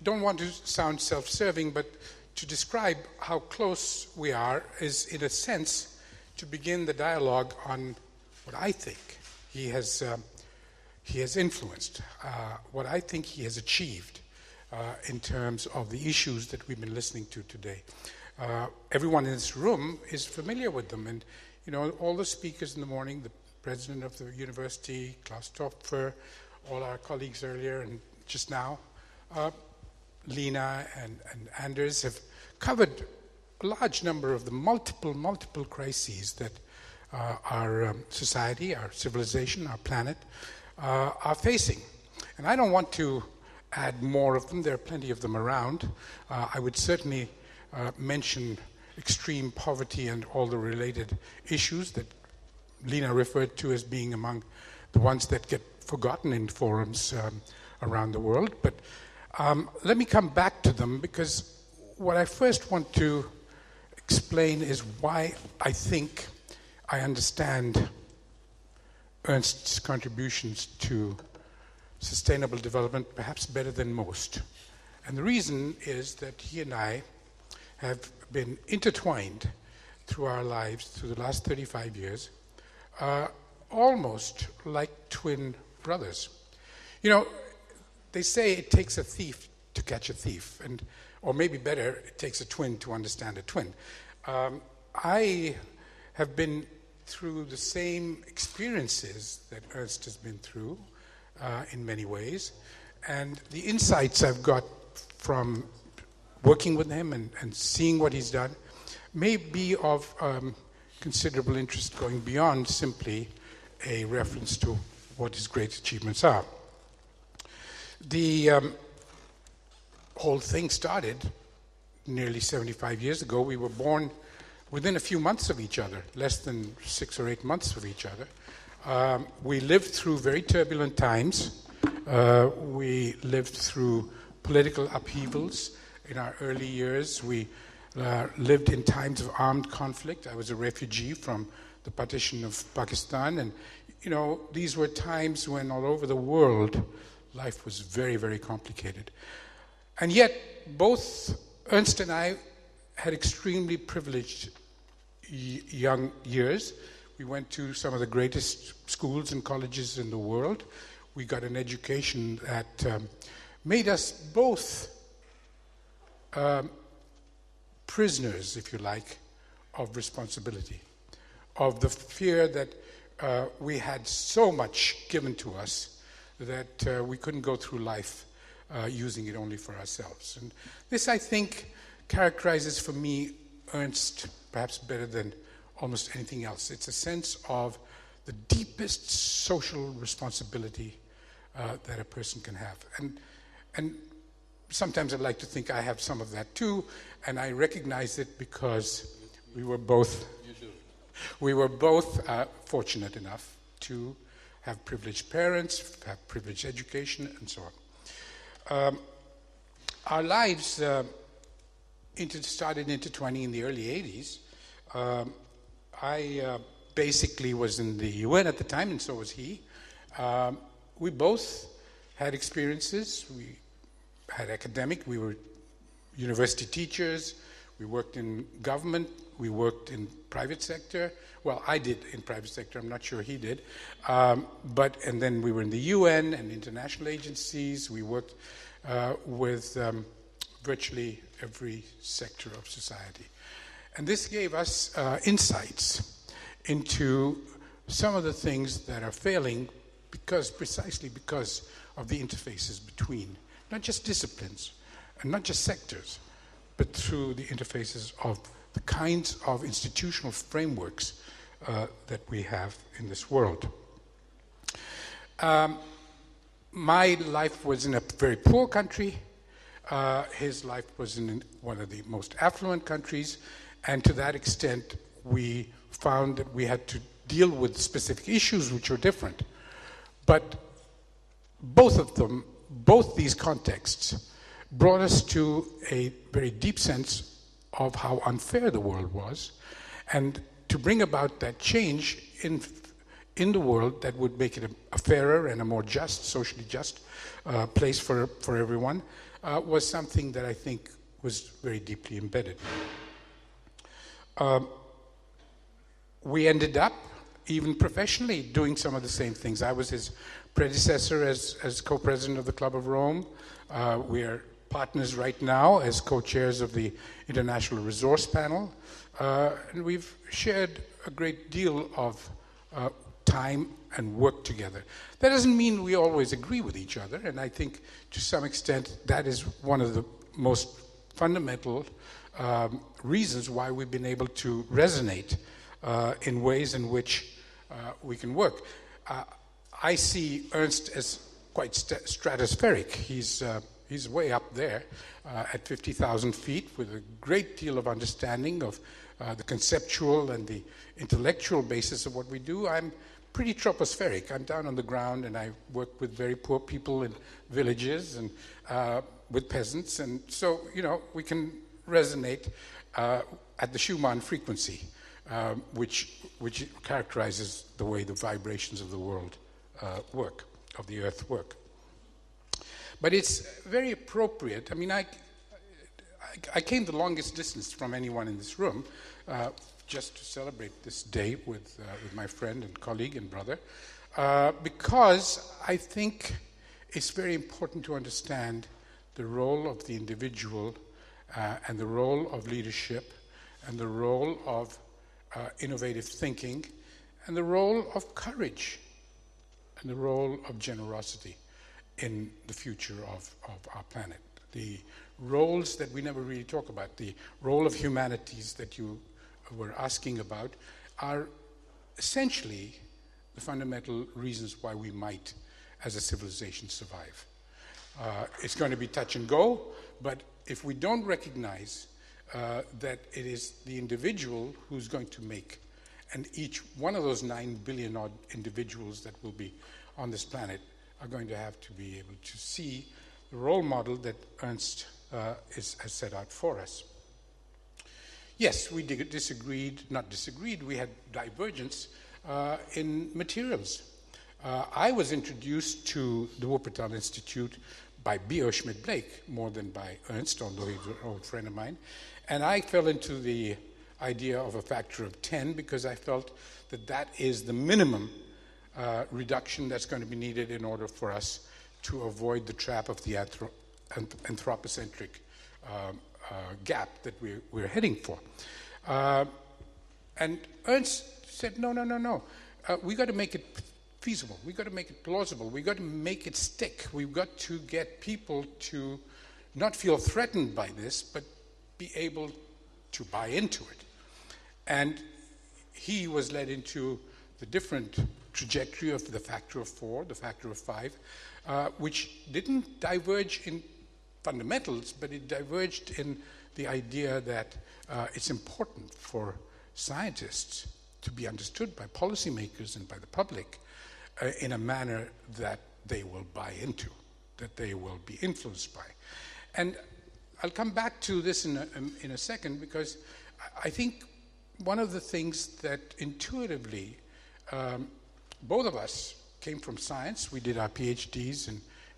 don't want to sound self-serving, but to describe how close we are is, in a sense, to begin the dialogue on what I think he has influenced, what I think he has achieved in terms of the issues that we've been listening to today. Everyone in this room is familiar with them, and you know, all the speakers in the morning, the president of the university, Klaus Topfer, all our colleagues earlier and just now, Leena and Anders have covered a large number of the multiple crises that our society, our civilization, our planet are facing. And I don't want to add more of them. There are plenty of them around. I would certainly mention extreme poverty and all the related issues that Leena referred to as being among the ones that get forgotten in forums around the world. But let me come back to them, because what I first want to explain is why I think I understand Ernst's contributions to sustainable development perhaps better than most. And the reason is that he and I have been intertwined through our lives through the last 35 years, almost like twin brothers. You know, they say it takes a thief to catch a thief, or maybe better, it takes a twin to understand a twin. I have been through the same experiences that Ernst has been through in many ways, and the insights I've got from working with him and seeing what he's done may be of considerable interest, going beyond simply a reference to what his great achievements are. The whole thing started nearly 75 years ago. We were born within a few months of each other, less than 6 or 8 months of each other. We lived through very turbulent times. We lived through political upheavals in our early years. We lived in times of armed conflict. I was a refugee from the partition of Pakistan, and you know, these were times when all over the world life was very, very complicated. And yet, both Ernst and I had extremely privileged young years. We went to some of the greatest schools and colleges in the world. We got an education that made us both prisoners, if you like, of responsibility, of the fear that we had so much given to us that we couldn't go through life using it only for ourselves. And this, I think, characterizes for me Ernst perhaps better than almost anything else. It's a sense of the deepest social responsibility that a person can have. And sometimes I'd like to think I have some of that too, and I recognize it because we were both fortunate enough to have privileged parents, have privileged education, and so on. Our lives started intertwining in the early 80s. I basically was in the UN at the time, and so was he. We both had experiences. We had academic, we were university teachers, we worked in government, we worked in private sector. Well, I did in private sector, I'm not sure he did. And then we were in the UN and international agencies. We worked with virtually every sector of society. And this gave us insights into some of the things that are failing precisely because of the interfaces between not just disciplines and not just sectors, but through the interfaces of the kinds of institutional frameworks that we have in this world. My life was in a very poor country. His life was in one of the most affluent countries, and to that extent, we found that we had to deal with specific issues which were different. But both these contexts brought us to a very deep sense of how unfair the world was, and to bring about that change in the world that would make it a fairer and a more just, socially just place for everyone, was something that I think was very deeply embedded. We ended up, even professionally, doing some of the same things. I was his predecessor as co-president of the Club of Rome. We are partners right now as co-chairs of the International Resource Panel. And we've shared a great deal of time and work together. That doesn't mean we always agree with each other, and I think to some extent that is one of the most fundamental reasons why we've been able to resonate in ways in which we can work. I see Ernst as quite stratospheric. He's way up there at 50,000 feet with a great deal of understanding of the conceptual and the intellectual basis of what we do. I'm pretty tropospheric. I'm down on the ground and I work with very poor people in villages and with peasants. And so, we can resonate at the Schumann frequency, which characterizes the way the vibrations of the world work, of the earth work. But it's very appropriate. I mean, I came the longest distance from anyone in this room just to celebrate this day with my friend and colleague and brother, because I think it's very important to understand the role of the individual and the role of leadership and the role of innovative thinking and the role of courage and the role of generosity in the future of our planet. The roles that we never really talk about, the role of humanities that you were asking about, are essentially the fundamental reasons why we might, as a civilization, survive. It's going to be touch and go, but if we don't recognize that it is the individual who's going to make, and each one of those 9 billion odd individuals that will be on this planet are going to have to be able to see the role model that Ernst has set out for us. Yes, we not disagreed, we had divergence in materials. I was introduced to the Wuppertal Institute by B.O. Schmidt-Blake more than by Ernst, although he's an old friend of mine. And I fell into the idea of a factor of 10 because I felt that is the minimum reduction that's going to be needed in order for us to avoid the trap of the anthropocentric gap that we're heading for. And Ernst said, no. We got to make it feasible. We got to make it plausible. We got to make it stick. We've got to get people to not feel threatened by this, but be able to buy into it. And he was led into the different trajectory of the factor of 4, the factor of 5, which didn't diverge in fundamentals, but it diverged in the idea that it's important for scientists to be understood by policymakers and by the public in a manner that they will buy into, that they will be influenced by. And I'll come back to this in a second, because I think one of the things that intuitively both of us came from science. We did our PhDs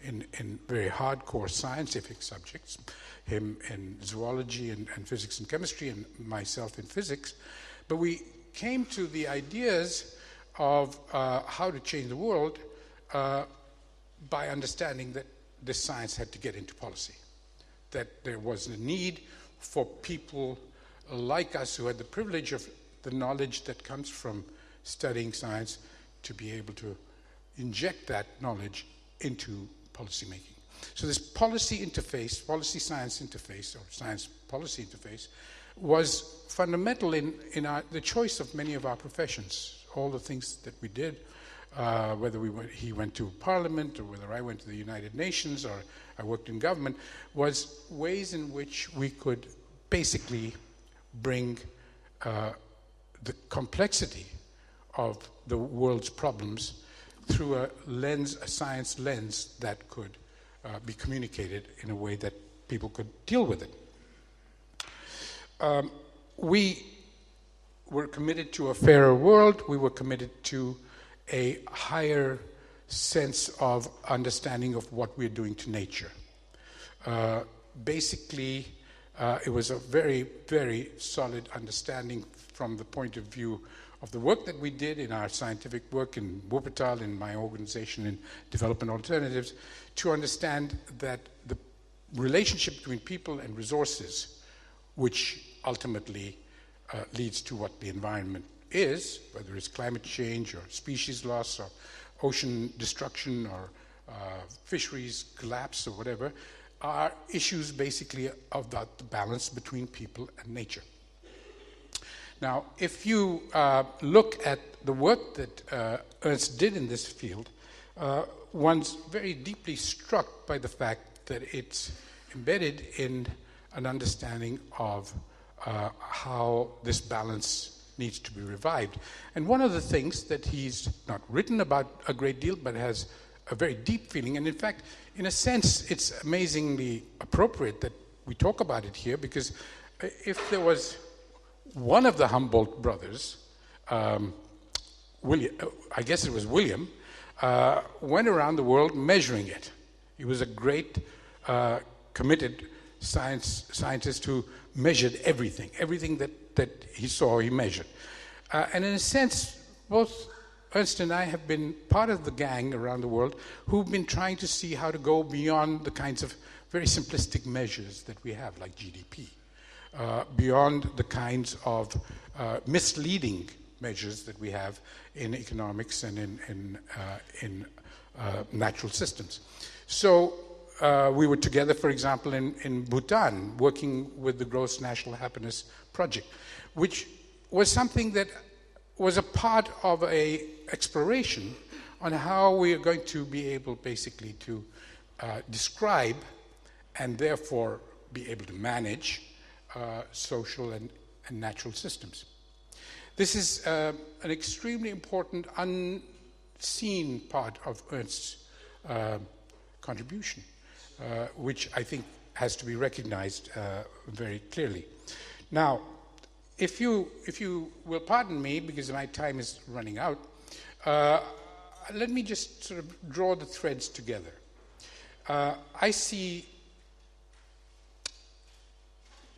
in very hardcore scientific subjects, him in zoology and physics and chemistry, and myself in physics. But we came to the ideas of how to change the world by understanding that this science had to get into policy, that there was a need for people like us who had the privilege of the knowledge that comes from studying science to be able to inject that knowledge into policy making. So this policy interface, policy-science interface, or science-policy interface, was fundamental in the choice of many of our professions. All the things that we did, whether he went to Parliament, or whether I went to the United Nations, or I worked in government, was ways in which we could basically bring the complexity of the world's problems through a science lens that could be communicated in a way that people could deal with it. We were committed to a fairer world. We were committed to a higher sense of understanding of what we're doing to nature. Basically, it was a very, very solid understanding from the point of view of the work that we did in our scientific work in Wuppertal, in my organization in Development Alternatives, to understand that the relationship between people and resources, which ultimately leads to what the environment is, whether it's climate change or species loss or ocean destruction or fisheries collapse or whatever, are issues basically about the balance between people and nature. Now, if you look at the work that Ernst did in this field, one's very deeply struck by the fact that it's embedded in an understanding of how this balance needs to be revived. And one of the things that he's not written about a great deal, but has a very deep feeling, and in fact, in a sense, it's amazingly appropriate that we talk about it here, because if there was one of the Humboldt brothers, William, I guess it was William, went around the world measuring it. He was a great, committed scientist who measured everything. Everything that he saw, he measured. And in a sense, both Ernst and I have been part of the gang around the world who've been trying to see how to go beyond the kinds of very simplistic measures that we have, like GDP, beyond the kinds of misleading measures that we have in economics and in natural systems. So we were together, for example, in Bhutan, working with the Gross National Happiness Project, which was something that was a part of a exploration on how we are going to be able basically to describe and therefore be able to manage social and natural systems. This is an extremely important unseen part of Ernst's contribution, which I think has to be recognized very clearly. Now, if you will pardon me, because my time is running out, let me just sort of draw the threads together. I see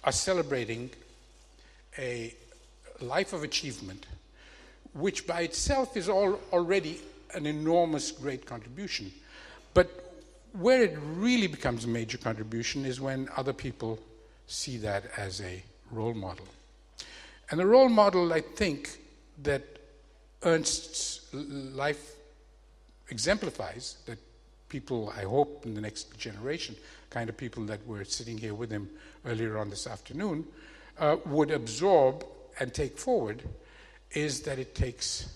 us celebrating a life of achievement, which by itself is already an enormous, great contribution. But where it really becomes a major contribution is when other people see that as a role model. And the role model, I think, that Ernst's life exemplifies, that people, I hope, in the next generation, kind of people that were sitting here with him earlier on this afternoon, would absorb and take forward, is that it takes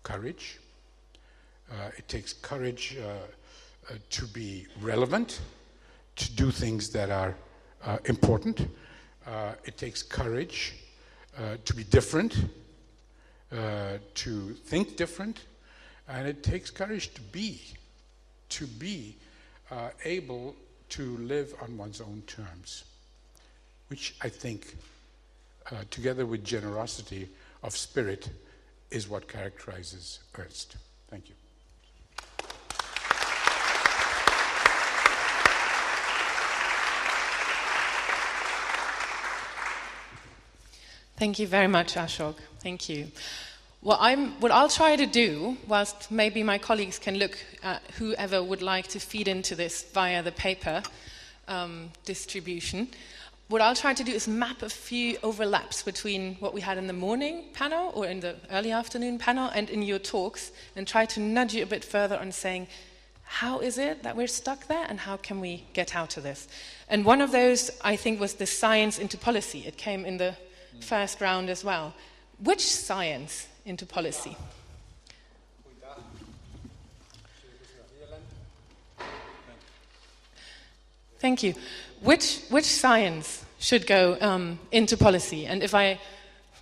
courage. It takes courage to be relevant, to do things that are important. It takes courage to be different, to think different, and it takes courage to be able to live on one's own terms, which I think, together with generosity of spirit, is what characterizes Ernst. Thank you. Thank you very much, Ashok. Thank you. What I'll try to do, whilst maybe my colleagues can look at whoever would like to feed into this via the paper distribution, what I'll try to do is map a few overlaps between what we had in the morning panel or in the early afternoon panel and in your talks, and try to nudge you a bit further on saying, how is it that we're stuck there and how can we get out of this? And one of those, I think, was the science into policy. It came in the first round as well. Which science into policy? Thank you. Which science should go into policy? And if I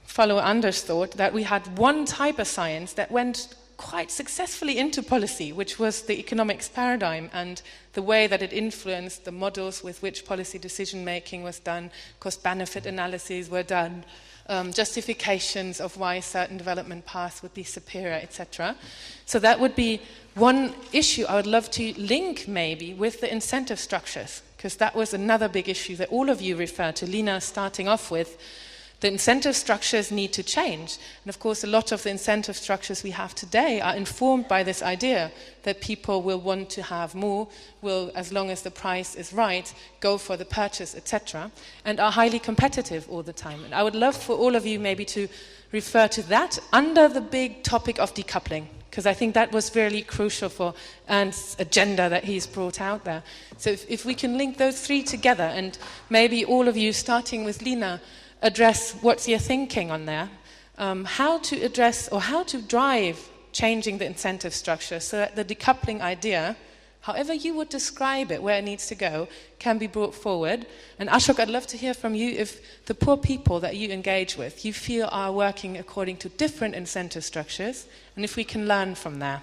follow Anders' thought, that we had one type of science that went quite successfully into policy, which was the economics paradigm and the way that it influenced the models with which policy decision-making was done, cost-benefit analyses were done, justifications of why certain development paths would be superior, etc. So that would be one issue I would love to link maybe with the incentive structures, because that was another big issue that all of you referred to, Leena starting off with. The incentive structures need to change. And of course, a lot of the incentive structures we have today are informed by this idea that people will want to have more, will, as long as the price is right, go for the purchase, etc., and are highly competitive all the time. And I would love for all of you maybe to refer to that under the big topic of decoupling, because I think that was really crucial for Ernst's agenda that he's brought out there. So if we can link those three together, and maybe all of you, starting with Leena, address what's your thinking on there, how to address or how to drive changing the incentive structure so that the decoupling idea however you would describe it, where it needs to go, can be brought forward. And Ashok, I'd love to hear from you if the poor people that you engage with, you feel are working according to different incentive structures, and if we can learn from there.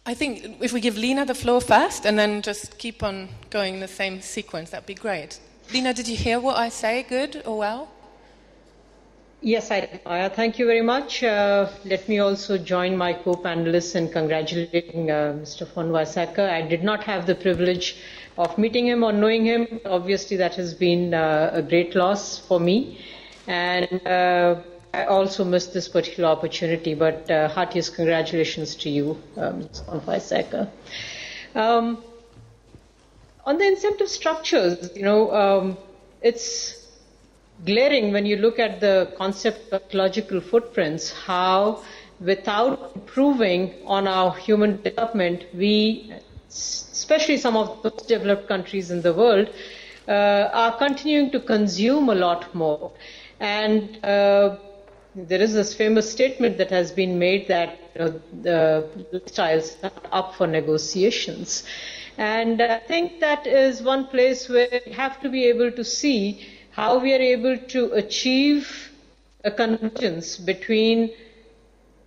I think if we give Leena the floor first, and then just keep on going in the same sequence, that'd be great. Leena, did you hear what I say, good or well? Yes, I did, Maja. Thank you very much. Let me also join my co-panelists in congratulating Mr. von Weizsäcker. I did not have the privilege of meeting him or knowing him. Obviously, that has been a great loss for me. And I also missed this particular opportunity, but heartiest congratulations to you, Mr. von Weizsäcker. On the incentive structures, it's glaring when you look at the concept of ecological footprints, how without improving on our human development, we, especially some of the most developed countries in the world, are continuing to consume a lot more. And there is this famous statement that has been made that the lifestyles are up for negotiations. And I think that is one place where we have to be able to see how we are able to achieve a convergence between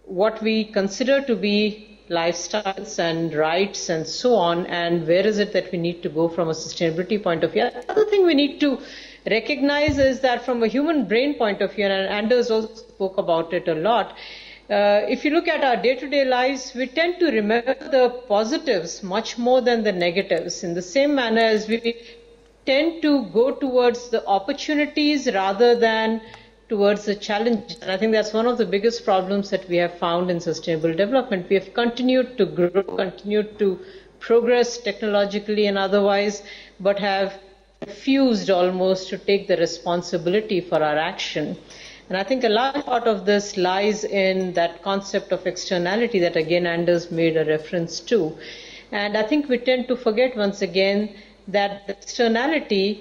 what we consider to be lifestyles and rights and so on, and where is it that we need to go from a sustainability point of view. Another thing we need to recognize is that from a human brain point of view, and Anders also spoke about it a lot, if you look at our day-to-day lives, we tend to remember the positives much more than the negatives, in the same manner as we tend to go towards the opportunities rather than towards the challenges. And I think that's one of the biggest problems that we have found in sustainable development. We have continued to grow, continued to progress technologically and otherwise, but have refused almost to take the responsibility for our action. And I think a large part of this lies in that concept of externality that again Anders made a reference to. And I think we tend to forget once again that externality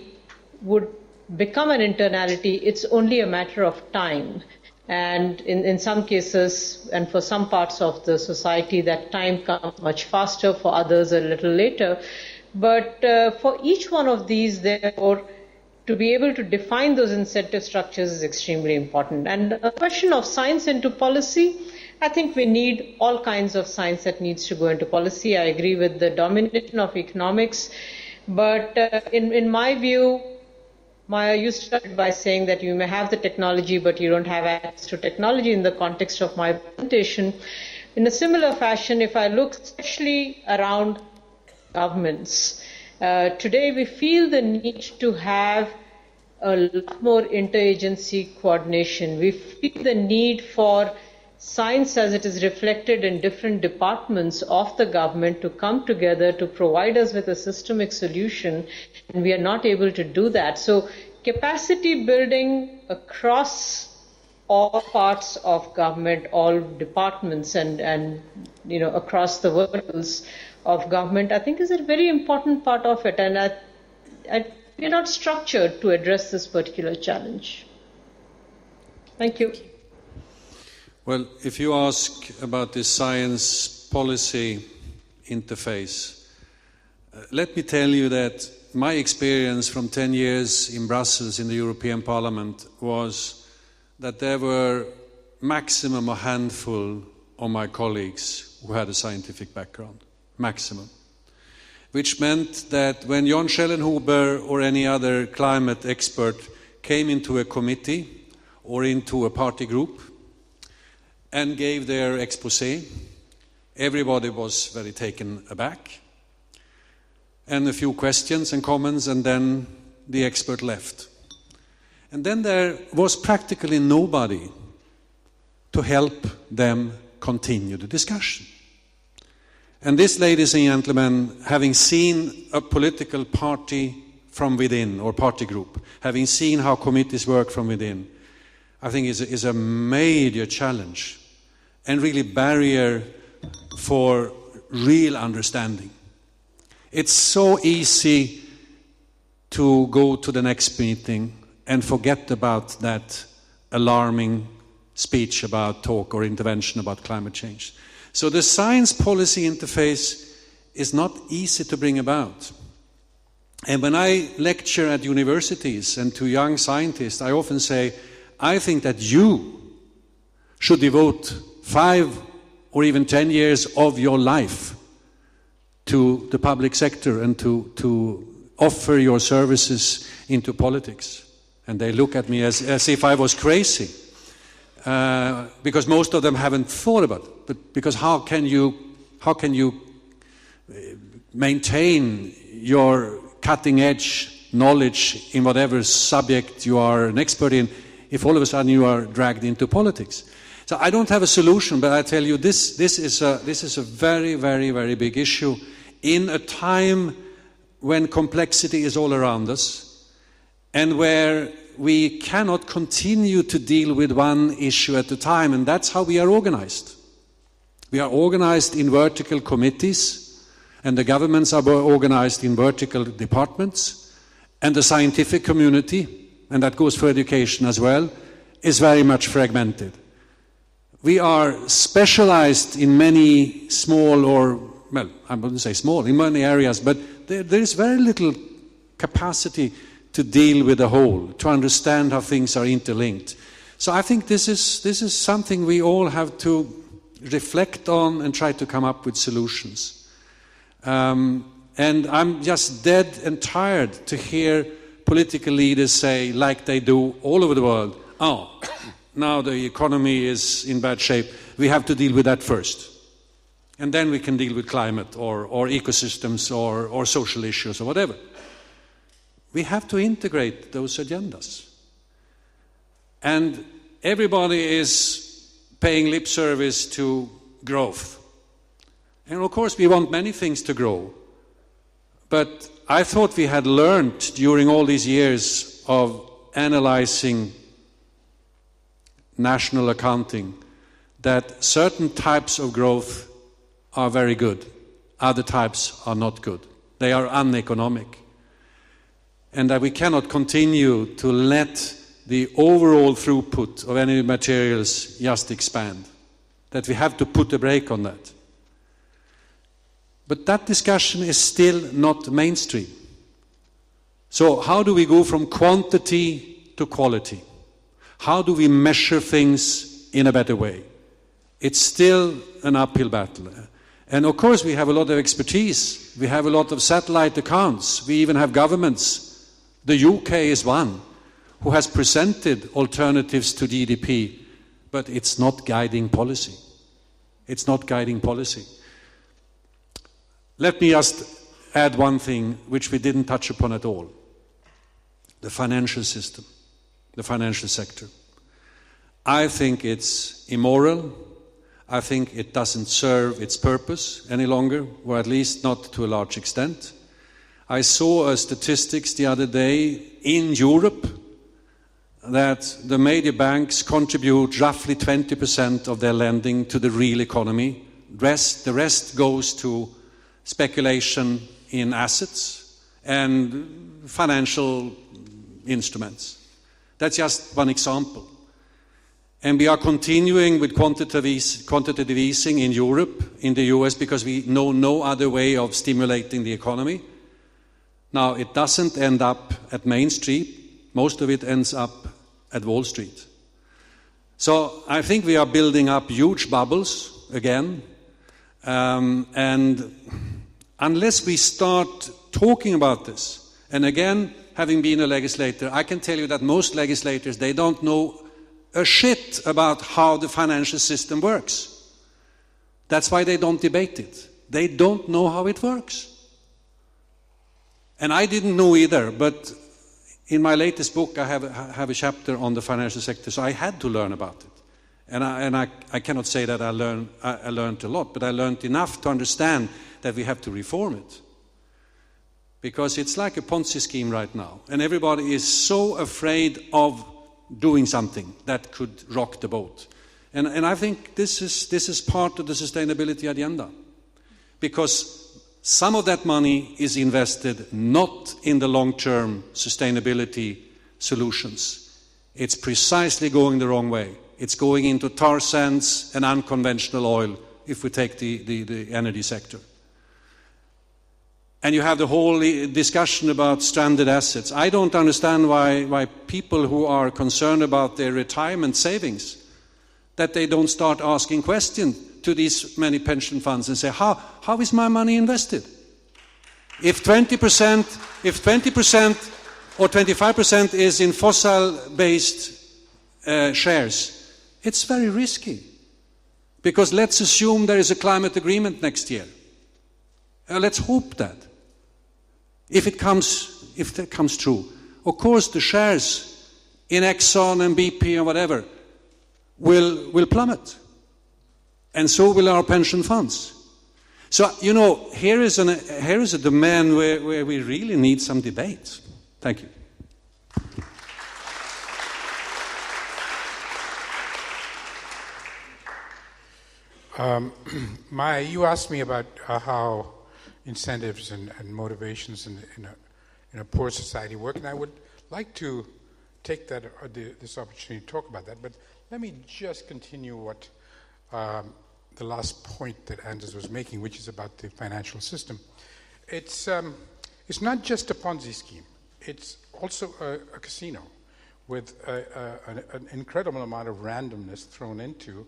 would become an internality. It's only a matter of time. And in some cases, and for some parts of the society, that time comes much faster, for others a little later. But for each one of these, therefore, to be able to define those incentive structures is extremely important. And a question of science into policy, I think we need all kinds of science that needs to go into policy. I agree with the domination of economics. But in my view, Maja, you started by saying that you may have the technology, but you don't have access to technology in the context of my presentation. In a similar fashion, if I look especially around governments, today we feel the need to have a lot more interagency coordination. We feel the need for science as it is reflected in different departments of the government to come together to provide us with a systemic solution, and we are not able to do that. So capacity building across all parts of government, all departments and across the verticals of government, I think is a very important part of it, and we are not structured to address this particular challenge. Thank you. Well, if you ask about this science-policy interface, let me tell you that my experience from 10 years in Brussels in the European Parliament was that there were maximum a handful of my colleagues who had a scientific background, maximum. Which meant that when John Schellenhuber or any other climate expert came into a committee or into a party group, and gave their exposé, everybody was very taken aback, and a few questions and comments, and then the expert left. And then there was practically nobody to help them continue the discussion. And this, ladies and gentlemen, having seen a political party from within, or party group, having seen how committees work from within, I think is a major challenge and really barrier for real understanding. It's so easy to go to the next meeting and forget about that alarming speech about talk or intervention about climate change. So the science-policy interface is not easy to bring about. And when I lecture at universities and to young scientists, I often say, I think that you should devote 5 or even 10 years of your life to the public sector and to offer your services into politics. And they look at me as if I was crazy, because most of them haven't thought about it. But because how can you maintain your cutting-edge knowledge in whatever subject you are an expert in if all of a sudden you are dragged into politics? So I don't have a solution, but I tell you this is a very, very, very big issue in a time when complexity is all around us and where we cannot continue to deal with one issue at a time, and that's how we are organized. We are organized in vertical committees, and the governments are organized in vertical departments, and the scientific community, and that goes for education as well, is very much fragmented. We are specialized in many small or, well, I wouldn't say small, in many areas, but there is very little capacity to deal with the whole, to understand how things are interlinked. So I think this is something we all have to reflect on and try to come up with solutions. And I'm just dead and tired to hear political leaders say, like they do all over the world, oh, now the economy is in bad shape, we have to deal with that first. And then we can deal with climate or ecosystems or social issues or whatever. We have to integrate those agendas. And everybody is paying lip service to growth. And of course we want many things to grow. But I thought we had learned during all these years of analyzing national accounting that certain types of growth are very good, other types are not good. They are uneconomic. And that we cannot continue to let the overall throughput of any materials just expand. That we have to put a brake on that. But that discussion is still not mainstream. So how do we go from quantity to quality? How do we measure things in a better way? It's still an uphill battle. And of course we have a lot of expertise. We have a lot of satellite accounts. We even have governments. The UK is one who has presented alternatives to GDP, but it's not guiding policy. It's not guiding policy. Let me just add one thing which we didn't touch upon at all. The financial system, the financial sector. I think it's immoral. I think it doesn't serve its purpose any longer, or at least not to a large extent. I saw statistics the other day in Europe that the major banks contribute roughly 20% of their lending to the real economy. The rest goes to speculation in assets and financial instruments. That's just one example. And we are continuing with quantitative easing in Europe, in the US, because we know no other way of stimulating the economy. Now, it doesn't end up at Main Street. Most of it ends up at Wall Street. So I think we are building up huge bubbles again. And unless we start talking about this, and again, having been a legislator, I can tell you that most legislators, they don't know a shit about how the financial system works. That's why they don't debate it. They don't know how it works. And I didn't know either, but in my latest book I have a chapter on the financial sector, so I had to learn about it. And I cannot say that I learned a lot, but I learned enough to understand that we have to reform it. Because it's like a Ponzi scheme right now, and everybody is so afraid of doing something that could rock the boat. And I think this is part of the sustainability agenda. Because some of that money is invested not in the long-term sustainability solutions. It's precisely going the wrong way. It's going into tar sands and unconventional oil if we take the energy sector. And you have the whole discussion about stranded assets. I don't understand why people who are concerned about their retirement savings, that they don't start asking questions to these many pension funds and say, how is my money invested? If 20% or 25% is in fossil-based shares, it's very risky. Because let's assume there is a climate agreement next year. Let's hope that. If that comes true. Of course, the shares in Exxon and BP and whatever will plummet. And so will our pension funds. So, here is a domain where we really need some debate. Thank you. Maja, you asked me about how incentives and motivations in a poor society work, and I would like to take this opportunity to talk about that. But let me just continue what the last point that Andreas was making, which is about the financial system. It's not just a Ponzi scheme. It's also a casino with an incredible amount of randomness thrown into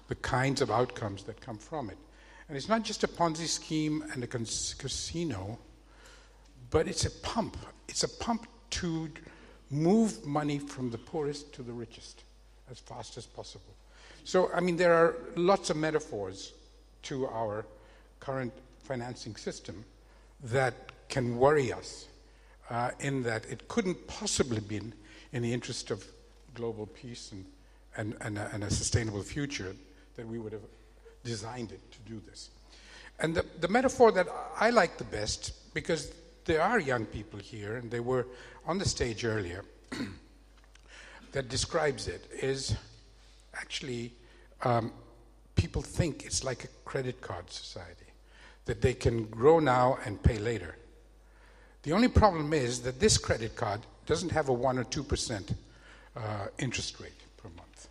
the kinds of outcomes that come from it. And it's not just a Ponzi scheme and a casino, but it's a pump. It's a pump to move money from the poorest to the richest as fast as possible. So, there are lots of metaphors to our current financing system that can worry us in that it couldn't possibly be in the interest of global peace and a sustainable future that we would have designed it to do this. And the metaphor that I like the best, because there are young people here, and they were on the stage earlier, that describes it, is actually people think it's like a credit card society, that they can grow now and pay later. The only problem is that this credit card doesn't have a 1 or 2% interest rate per month.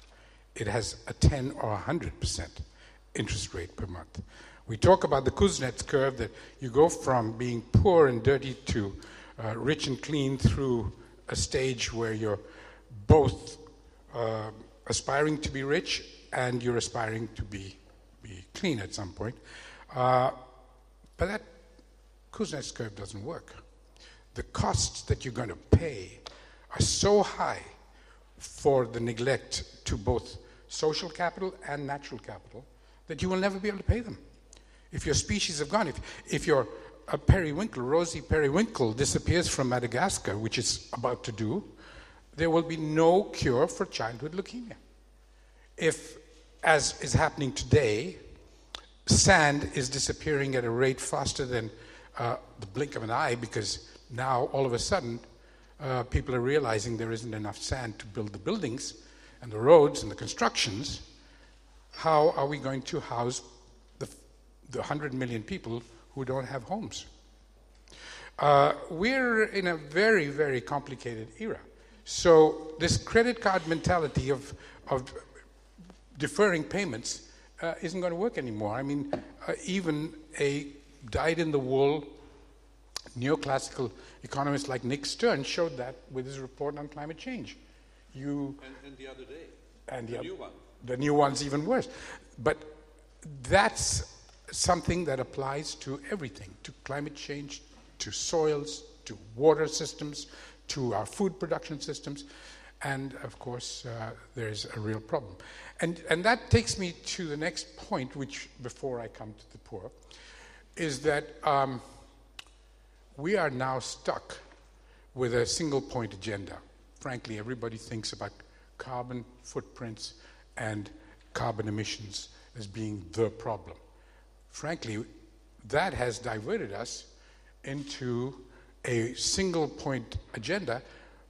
It has a 10 or 100% interest rate per month. We talk about the Kuznets curve, that you go from being poor and dirty to rich and clean through a stage where you're both aspiring to be rich and you're aspiring to be clean at some point. But that Kuznets curve doesn't work. The costs that you're going to pay are so high for the neglect to both social capital and natural capital that you will never be able to pay them. If your species have gone, if your periwinkle, rosy periwinkle, disappears from Madagascar, which it's about to do, there will be no cure for childhood leukemia. If, as is happening today, sand is disappearing at a rate faster than the blink of an eye, because now all of a sudden people are realizing there isn't enough sand to build the buildings and the roads and the constructions, how are we going to house the 100 million people who don't have homes? We're in a very, very complicated era. So this credit card mentality of deferring payments isn't going to work anymore. Even a dyed-in-the-wool neoclassical economist like Nick Stern showed that with his report on climate change. And the other day, and the new one. The new one's even worse. But that's something that applies to everything, to climate change, to soils, to water systems, to our food production systems. And of course, there's a real problem. And that takes me to the next point, which, before I come to the poor, is that we are now stuck with a single point agenda. Frankly, everybody thinks about carbon footprints and carbon emissions as being the problem. Frankly, that has diverted us into a single point agenda,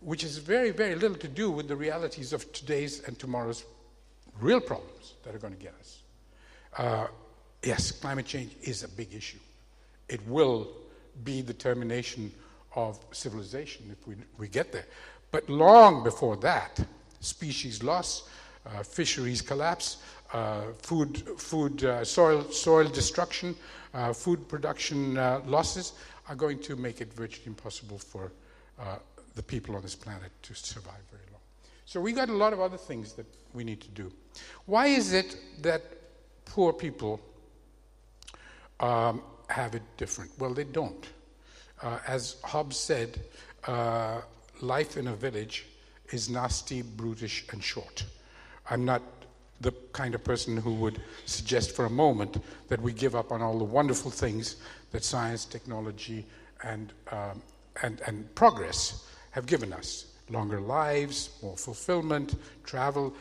which has very, very little to do with the realities of today's and tomorrow's real problems that are going to get us. Yes, climate change is a big issue. It will be the termination of civilization if we get there. But long before that, species loss, fisheries collapse, soil destruction, food production losses are going to make it virtually impossible for the people on this planet to survive very long. So we got a lot of other things that we need to do. Why is it that poor people have it different? Well, they don't. As Hobbes said, life in a village is nasty, brutish, and short. I'm not the kind of person who would suggest for a moment that we give up on all the wonderful things that science, technology, and progress have given us. Longer lives, more fulfillment, travel,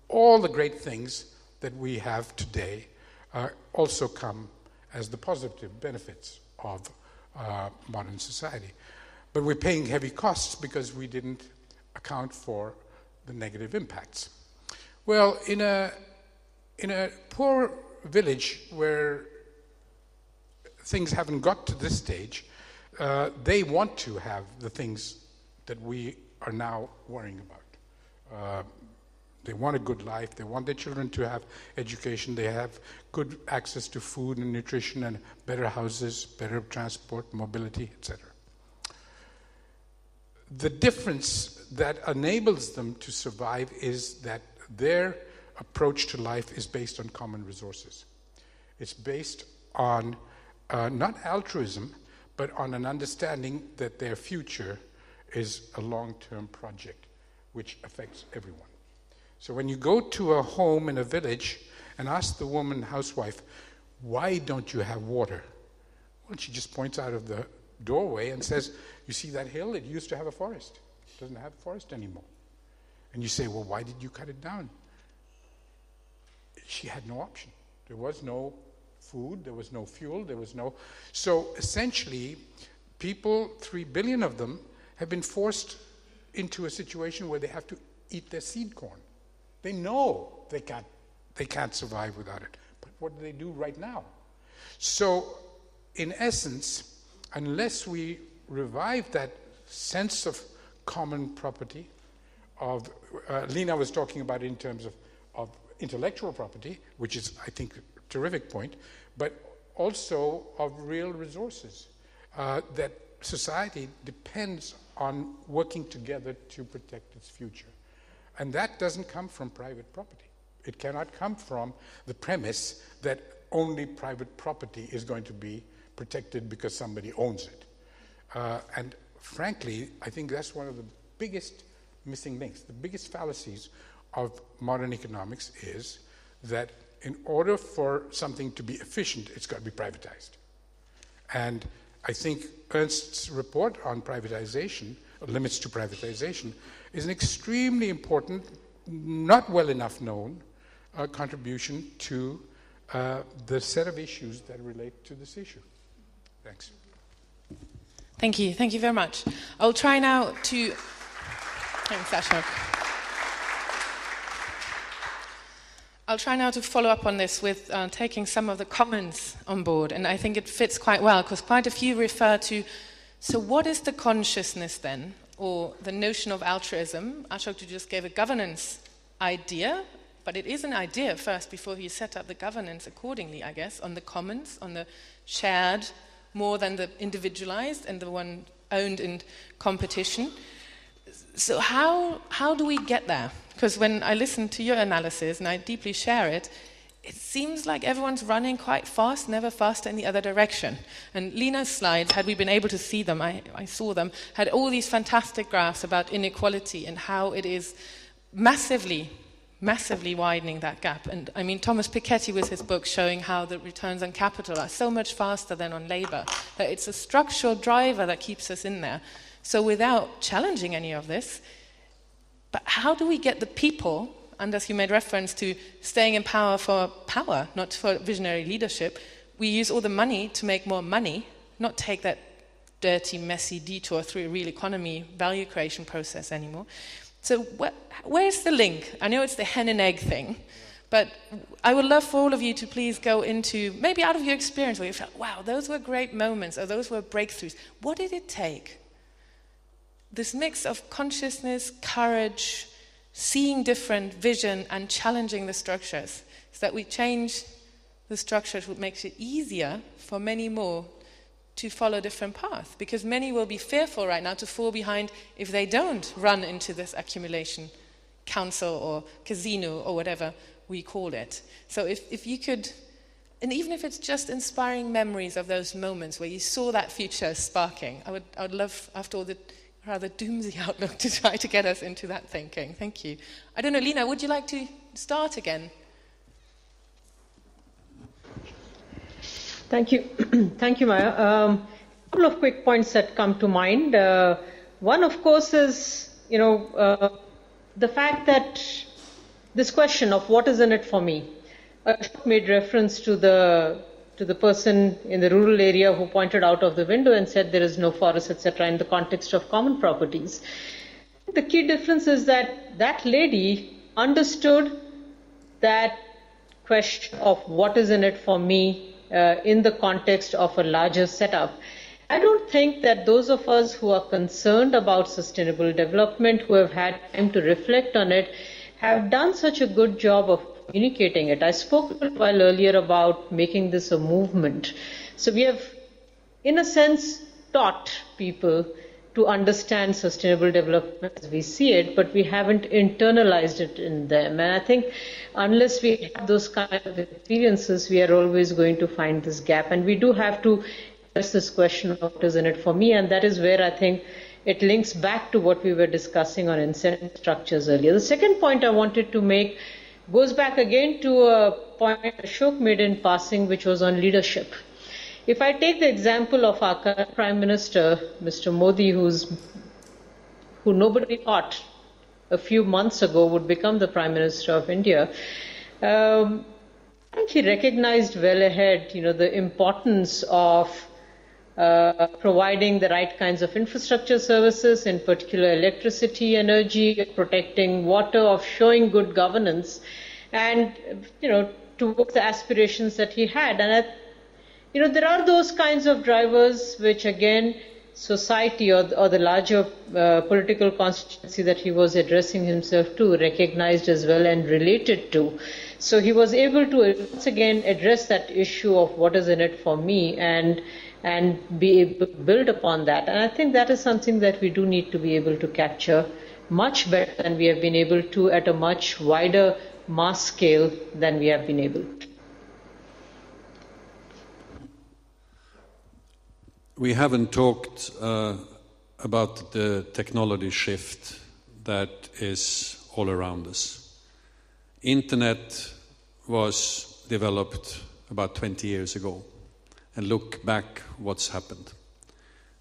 all the great things that we have today also come as the positive benefits of modern society. But we're paying heavy costs because we didn't account for the negative impacts. Well, in a poor village where things haven't got to this stage, they want to have the things that we are now worrying about. They want a good life. They want their children to have education. They have good access to food and nutrition and better houses, better transport, mobility, etc. The difference that enables them to survive is that their approach to life is based on common resources. It's based on not altruism, but on an understanding that their future is a long-term project which affects everyone. So when you go to a home in a village and ask the woman housewife, why don't you have water? Well, she just points out of the doorway and says, you see that hill? It used to have a forest. It doesn't have a forest anymore. And you say, well, why did you cut it down? She had no option. There was no food, there was no fuel, there was no... So essentially, people, 3 billion of them, have been forced into a situation where they have to eat their seed corn. They know they can't survive without it. But what do they do right now? So, in essence, unless we revive that sense of common property, of Leena was talking about it in terms of intellectual property, which is, I think, a terrific point, but also of real resources, that society depends on working together to protect its future. And that doesn't come from private property. It cannot come from the premise that only private property is going to be protected because somebody owns it. And frankly, I think that's one of the biggest missing links. The biggest fallacies of modern economics is that in order for something to be efficient, it's got to be privatized. And I think Ernst's report on privatization, or limits to privatization, is an extremely important, not well enough known, contribution to the set of issues that relate to this issue. Thanks. Thank you. Thank you very much. I'll try now to... Thanks, Ashok. I'll try now to follow up on this with taking some of the comments on board, and I think it fits quite well, because quite a few refer to, so what is the consciousness then, or the notion of altruism? Ashok just gave a governance idea, but it is an idea first before he set up the governance accordingly, I guess, on the commons, on the shared, more than the individualized and the one owned in competition. So how do we get there? Because when I listen to your analysis, and I deeply share it, it seems like everyone's running quite fast, never faster in the other direction. And Leena's slides, had we been able to see them, I saw them, had all these fantastic graphs about inequality and how it is massively widening that gap. And I mean, Thomas Piketty with his book showing how the returns on capital are so much faster than on labor, that it's a structural driver that keeps us in there. So without challenging any of this, but how do we get the people, and as you made reference to staying in power for power, not for visionary leadership, we use all the money to make more money, not take that dirty, messy detour through a real economy value creation process anymore. So where's the link? I know it's the hen and egg thing, but I would love for all of you to please go into, maybe out of your experience, where you felt, wow, those were great moments, or those were breakthroughs. What did it take? This mix of consciousness, courage, seeing different, vision, and challenging the structures is that we change the structure which makes it easier for many more to follow a different path, because many will be fearful right now to fall behind if they don't run into this accumulation council or casino or whatever we call it. So if you could, and even if it's just inspiring memories of those moments where you saw that future sparking, I would love, after all the rather doomsy outlook, to try to get us into that thinking. Thank you. I don't know, Leena, would you like to start again? Thank you. Thank you, Maya. A couple of quick points that come to mind. One, of course, is, the fact that this question of what is in it for me. Ashok made reference to the person in the rural area who pointed out of the window and said there is no forest, etc., in the context of common properties. The key difference is that that lady understood that question of what is in it for me in the context of a larger setup. I don't think that those of us who are concerned about sustainable development, who have had time to reflect on it, have done such a good job of communicating it. I spoke a little while earlier about making this a movement. So we have, in a sense, taught people to understand sustainable development as we see it, but we haven't internalized it in them. And I think unless we have those kind of experiences, we are always going to find this gap. And we do have to address this question of what is in it for me, and that is where I think it links back to what we were discussing on incentive structures earlier. The second point I wanted to make goes back again to a point Ashok made in passing, which was on leadership. If I take the example of our current Prime Minister, Mr. Modi, who nobody thought a few months ago would become the Prime Minister of India, I think he recognized well ahead, the importance of providing the right kinds of infrastructure services, in particular electricity, energy, protecting water, of showing good governance, and towards the aspirations that he had. And there are those kinds of drivers which, again, society or the larger political constituency that he was addressing himself to recognized as well and related to. So he was able to once again address that issue of what is in it for me and be able to build upon that. And I think that is something that we do need to be able to capture much better than we have been able to at a much wider mass scale than we have been able to. We haven't talked about the technology shift that is all around us. Internet was developed about 20 years ago, and look back what's happened.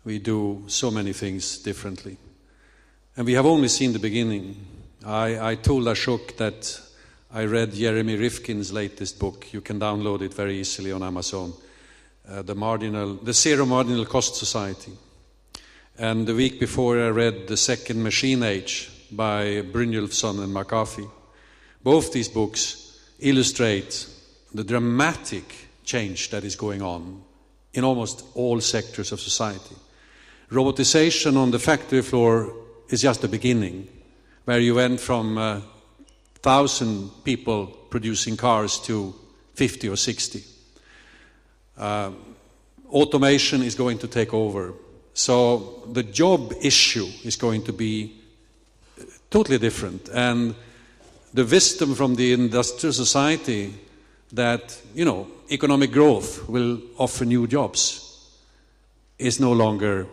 We do so many things differently. And we have only seen the beginning. I told Ashok that I read Jeremy Rifkin's latest book. You can download it very easily on Amazon. The Zero Marginal Cost Society. And the week before I read The Second Machine Age by Brynjulfsson and McCarthy. Both these books illustrate the dramatic change that is going on in almost all sectors of society. Robotization on the factory floor is just the beginning, where you went from 1,000 people producing cars to 50 or 60. Automation is going to take over. So the job issue is going to be totally different. And the wisdom from the industrial society that, economic growth will offer new jobs is no longer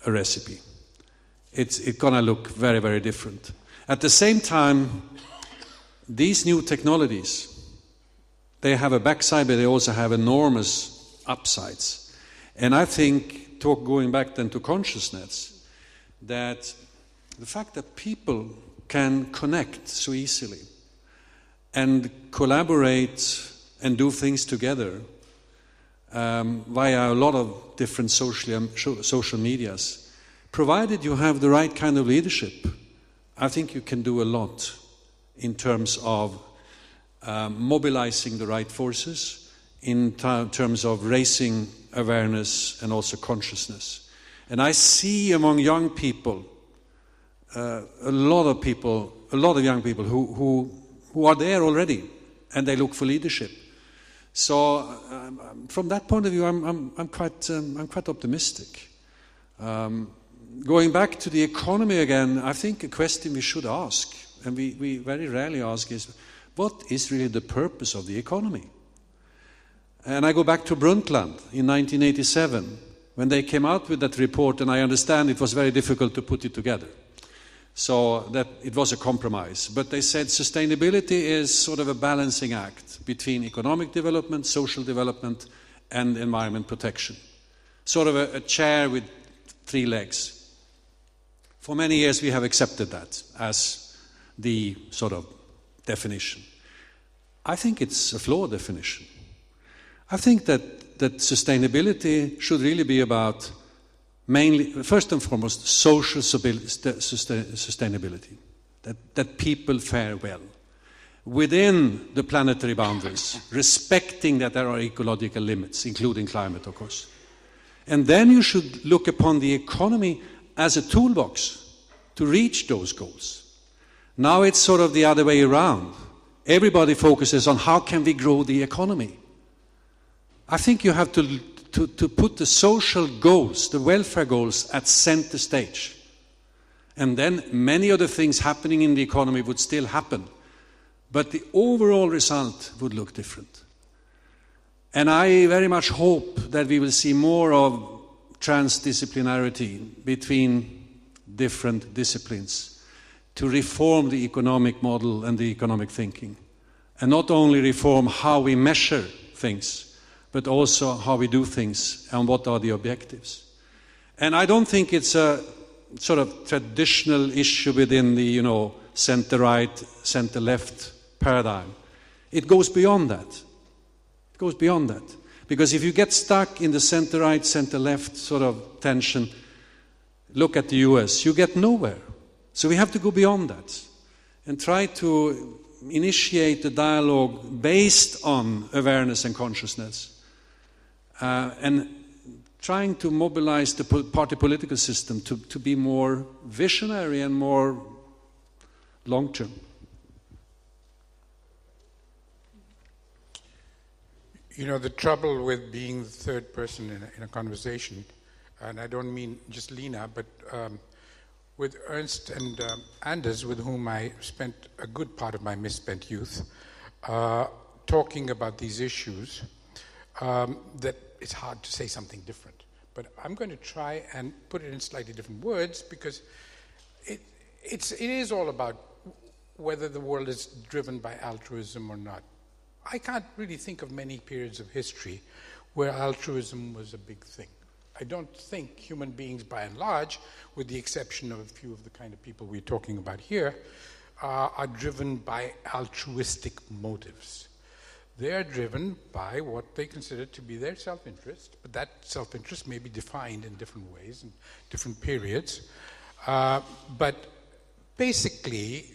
a recipe. It's going to look very, very different. At the same time, these new technologies, they have a backside, but they also have enormous upsides. And I think, going back then to consciousness, that the fact that people can connect so easily and collaborate and do things together via a lot of different social medias, provided you have the right kind of leadership, I think you can do a lot in terms of mobilizing the right forces, in terms of raising awareness and also consciousness. And I see among young people, a lot of young people who are there already and they look for leadership. So from that point of view, I'm quite optimistic. Going back to the economy again, I think a question we should ask, and we very rarely ask, is what is really the purpose of the economy? And I go back to Brundtland in 1987, when they came out with that report, and I understand it was very difficult to put it together. So that it was a compromise. But they said sustainability is sort of a balancing act between economic development, social development, and environment protection. Sort of a chair with 3 legs. For many years we have accepted that as the sort of definition. I think it's a flawed definition. I think that sustainability should really be about mainly, first and foremost, social sustainability, that people fare well within the planetary boundaries, respecting that there are ecological limits, including climate, of course. And then you should look upon the economy as a toolbox to reach those goals. Now it's sort of the other way around. Everybody focuses on how can we grow the economy. I think you have to put the social goals, the welfare goals, at center stage. And then many other things happening in the economy would still happen. But the overall result would look different. And I very much hope that we will see more of transdisciplinarity between different disciplines to reform the economic model and the economic thinking. And not only reform how we measure things, but also how we do things and what are the objectives. And I don't think it's a sort of traditional issue within the, center-right, center-left paradigm. It goes beyond that. It goes beyond that. Because if you get stuck in the center-right, center-left sort of tension, look at the US, you get nowhere. So we have to go beyond that and try to initiate a dialogue based on awareness and consciousness. And trying to mobilize the party political system to be more visionary and more long-term. The trouble with being the third person in a conversation, and I don't mean just Leena, but with Ernst and Anders, with whom I spent a good part of my misspent youth, talking about these issues, that it's hard to say something different. But I'm going to try and put it in slightly different words, because it is all about whether the world is driven by altruism or not. I can't really think of many periods of history where altruism was a big thing. I don't think human beings, by and large, with the exception of a few of the kind of people we're talking about here, are driven by altruistic motives. They are driven by what they consider to be their self-interest, but that self-interest may be defined in different ways in different periods. But basically,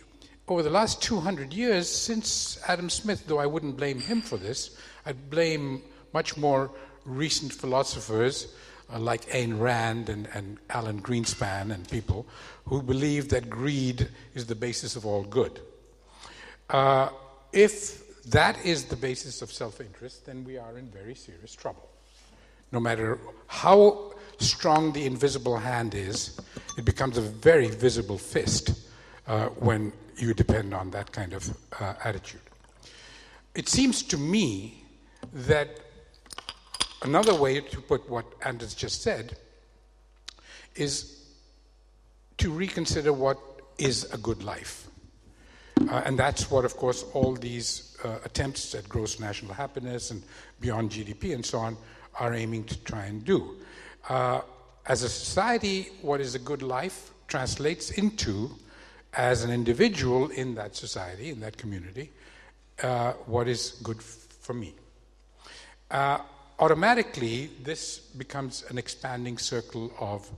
over the last 200 years, since Adam Smith, though I wouldn't blame him for this, I'd blame much more recent philosophers like Ayn Rand and Alan Greenspan and people who believe that greed is the basis of all good. If that is the basis of self-interest, then we are in very serious trouble. No matter how strong the invisible hand is, it becomes a very visible fist when you depend on that kind of attitude. It seems to me that another way to put what Anders just said is to reconsider what is a good life. And that's what, of course, all these attempts at gross national happiness and beyond GDP and so on are aiming to try and do. As a society, what is a good life translates into, as an individual in that society, in that community, what is good for me. Automatically, this becomes an expanding circle of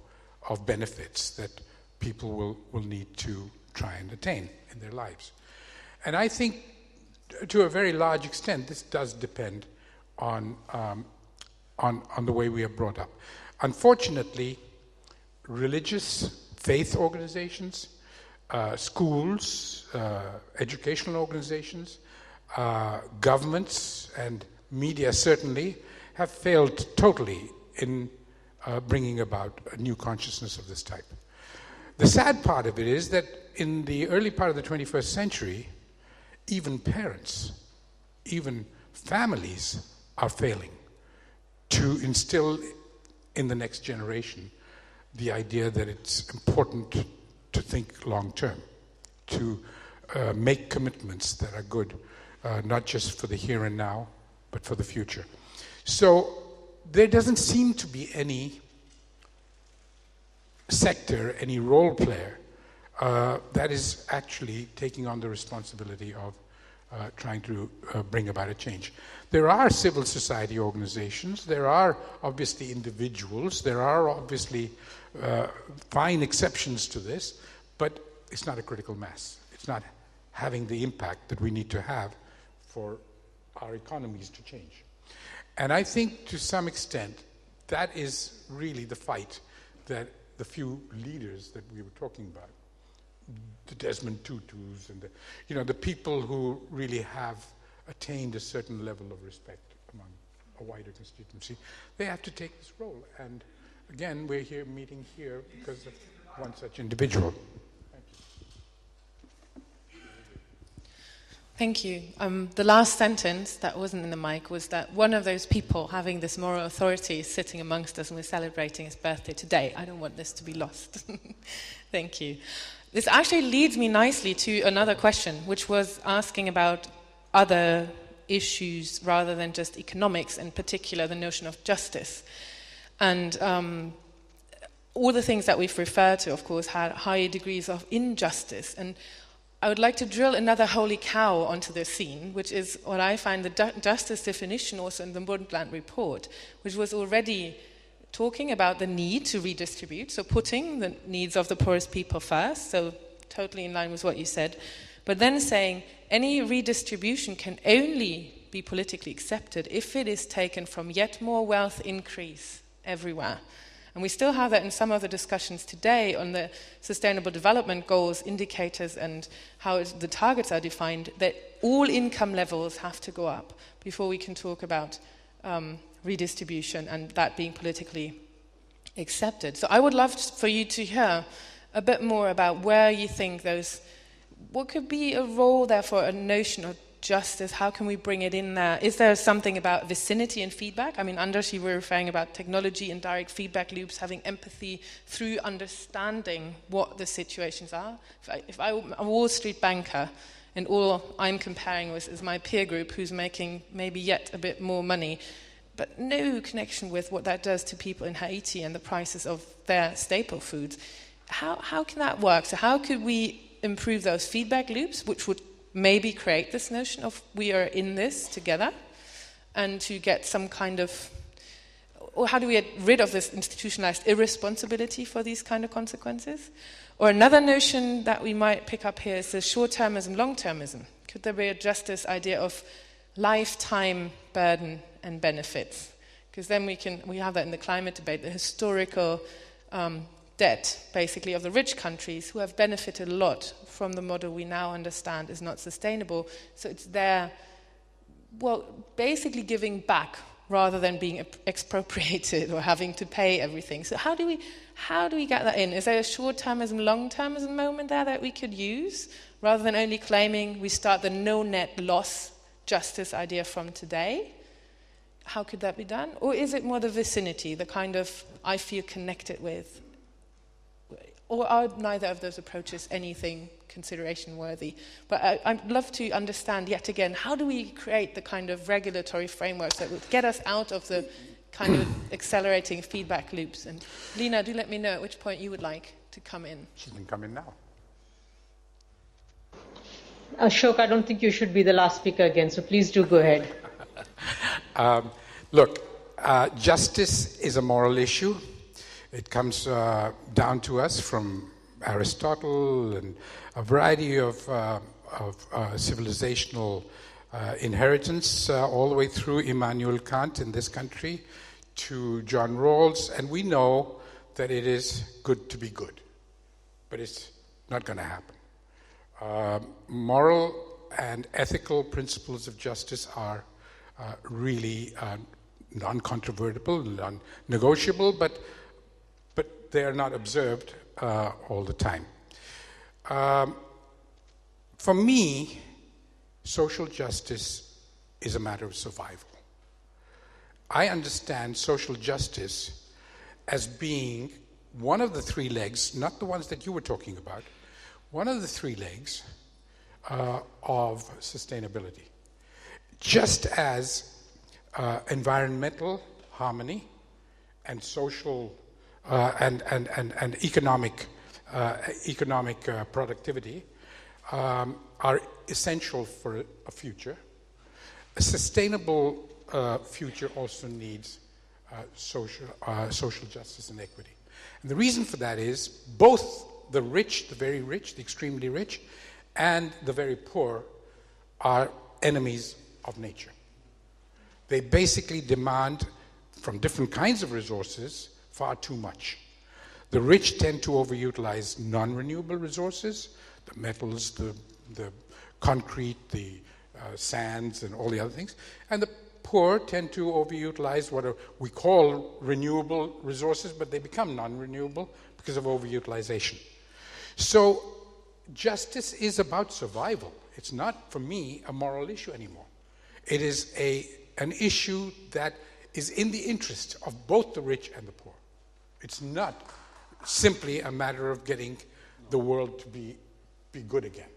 benefits that people will need to try and attain in their lives. And I think, to a very large extent, this does depend on the way we are brought up. Unfortunately, religious faith organizations, schools, educational organizations governments and media certainly have failed totally in bringing about a new consciousness of this type. The sad part of it is that in the early part of the 21st century, even parents, even families are failing to instill in the next generation the idea that it's important to think long term, to make commitments that are good, not just for the here and now, but for the future. So there doesn't seem to be any sector, any role player that is actually taking on the responsibility of trying to bring about a change. There are civil society organizations, there are obviously individuals, there are obviously fine exceptions to this, but it's not a critical mass. It's not having the impact that we need to have for our economies to change. And I think to some extent that is really the fight that the few leaders that we were talking about, the Desmond Tutus and the people who really have attained a certain level of respect among a wider constituency, they have to take this role. And again, we're here meeting here because of one such individual. Thank you. The last sentence that wasn't in the mic was that one of those people having this moral authority is sitting amongst us and we're celebrating his birthday today. I don't want this to be lost. Thank you. This actually leads me nicely to another question, which was asking about other issues rather than just economics, in particular the notion of justice. And all the things that we've referred to, of course, had high degrees of injustice. And I would like to drill another holy cow onto this scene, which is what I find the justice definition also in the Brundtland report, which was already talking about the need to redistribute, so putting the needs of the poorest people first, so totally in line with what you said, but then saying any redistribution can only be politically accepted if it is taken from yet more wealth increase everywhere. And we still have that in some of the discussions today on the Sustainable Development Goals, indicators, and how the targets are defined, that all income levels have to go up before we can talk about redistribution and that being politically accepted. So I would love for you to hear a bit more about where you think what could be a role there for a notion of justice. How can we bring it in there? Is there something about vicinity and feedback? I mean, Anders, you were referring about technology and direct feedback loops, having empathy through understanding what the situations are. If I'm a Wall Street banker and all I'm comparing with is my peer group who's making maybe yet a bit more money, but no connection with what that does to people in Haiti and the prices of their staple foods, how can that work? So how could we improve those feedback loops, which would maybe create this notion of we are in this together, and to get some kind of, or how do we get rid of this institutionalized irresponsibility for these kind of consequences? Or another notion that we might pick up here is the short-termism, long-termism. Could there be a justice idea of lifetime burden and benefits? Because then we have that in the climate debate, the historical debt, basically, of the rich countries who have benefited a lot from the model we now understand is not sustainable. So it's there, basically giving back rather than being expropriated or having to pay everything. So how do we get that in? Is there a short-termism, long-termism moment there that we could use, rather than only claiming we start the no-net loss justice idea from today? How could that be done? Or is it more the vicinity, the kind of I feel connected with? Or are neither of those approaches anything consideration worthy? But I'd love to understand yet again, how do we create the kind of regulatory frameworks that would get us out of the kind of accelerating feedback loops? And Leena, do let me know at which point you would like to come in. She can come in now. Ashok, I don't think you should be the last speaker again, so please do go ahead. Look, justice is a moral issue. It comes down to us from Aristotle and a variety of civilizational inheritance, all the way through Immanuel Kant in this country to John Rawls, and we know that it is good to be good, but it's not going to happen. Moral and ethical principles of justice are really non-controvertible, non-negotiable, but they are not observed all the time. For me, social justice is a matter of survival. I understand social justice as being one of the three legs, not the ones that you were talking about, one of the three legs of sustainability. Just as environmental harmony and social and economic productivity are essential for a future. A sustainable future also needs social justice and equity. And the reason for that is both the rich, the very rich, the extremely rich, and the very poor are enemies of nature. They basically demand from different kinds of resources far too much. The rich tend to overutilize non-renewable resources, the metals, the concrete, the sands, and all the other things. And the poor tend to overutilize what we call renewable resources, but they become non-renewable because of overutilization. So justice is about survival. It's not, for me, a moral issue anymore. It is an issue that is in the interest of both the rich and the poor. It's not simply a matter of getting the world to be good again.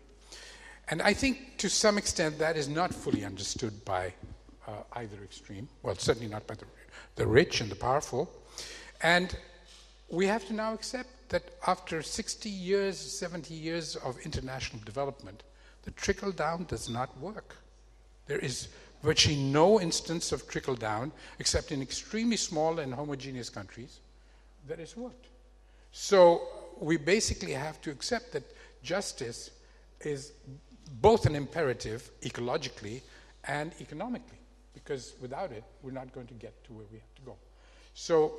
And I think to some extent that is not fully understood by either extreme. Well, certainly not by the rich and the powerful. And we have to now accept that after 60 years, 70 years of international development, the trickle-down does not work. There is virtually no instance of trickle-down, except in extremely small and homogeneous countries, that has worked. So we basically have to accept that justice is both an imperative ecologically and economically, because without it, we're not going to get to where we have to go. So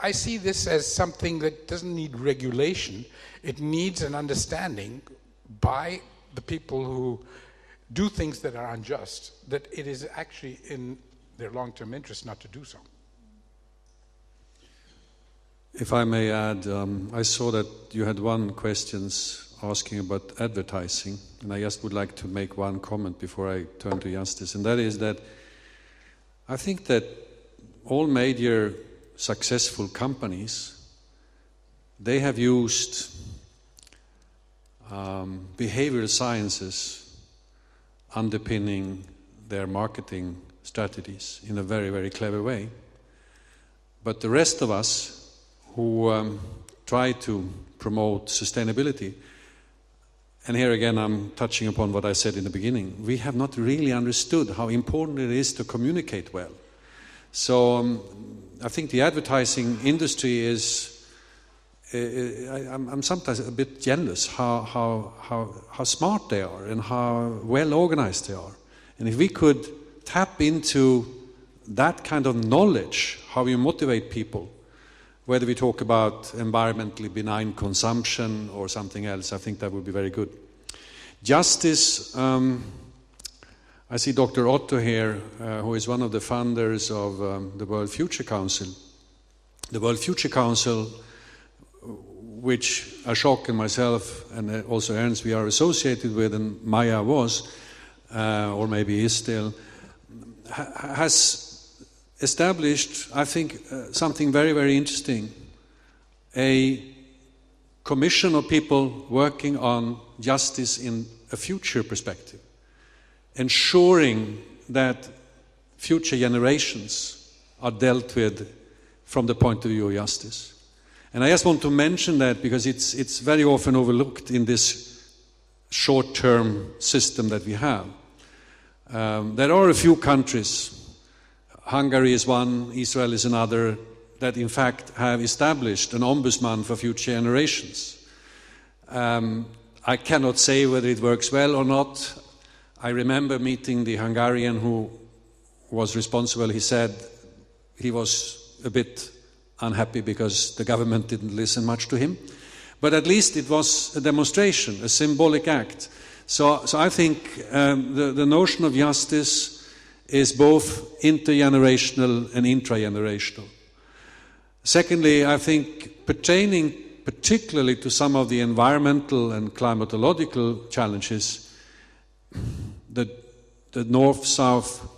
I see this as something that doesn't need regulation. It needs an understanding by the people who do things that are unjust, that it is actually in their long-term interest not to do so. If I may add, I saw that you had one question asking about advertising, and I just would like to make one comment before I turn to justice, and that is that I think that all major successful companies, they have used behavioral sciences underpinning their marketing strategies in a very, very clever way. But the rest of us who try to promote sustainability, and here again I'm touching upon what I said in the beginning, we have not really understood how important it is to communicate well. So I think the advertising industry is, I'm sometimes a bit jealous how smart they are and how well organized they are. And if we could tap into that kind of knowledge, how we motivate people, whether we talk about environmentally benign consumption or something else, I think that would be very good. Justice, I see Dr. Otto here, who is one of the founders of the World Future Council. The World Future Council, which Ashok and myself and also Ernst, we are associated with, and Maja was, or maybe is still, has established, I think, something very, very interesting. A commission of people working on justice in a future perspective, ensuring that future generations are dealt with from the point of view of justice. And I just want to mention that because it's very often overlooked in this short-term system that we have. There are a few countries, Hungary is one, Israel is another, that in fact have established an ombudsman for future generations. I cannot say whether it works well or not. I remember meeting the Hungarian who was responsible. He said he was a bit unhappy because the government didn't listen much to him. But at least it was a demonstration, a symbolic act. So I think the notion of justice is both intergenerational and intragenerational. Secondly, I think pertaining particularly to some of the environmental and climatological challenges, the north-south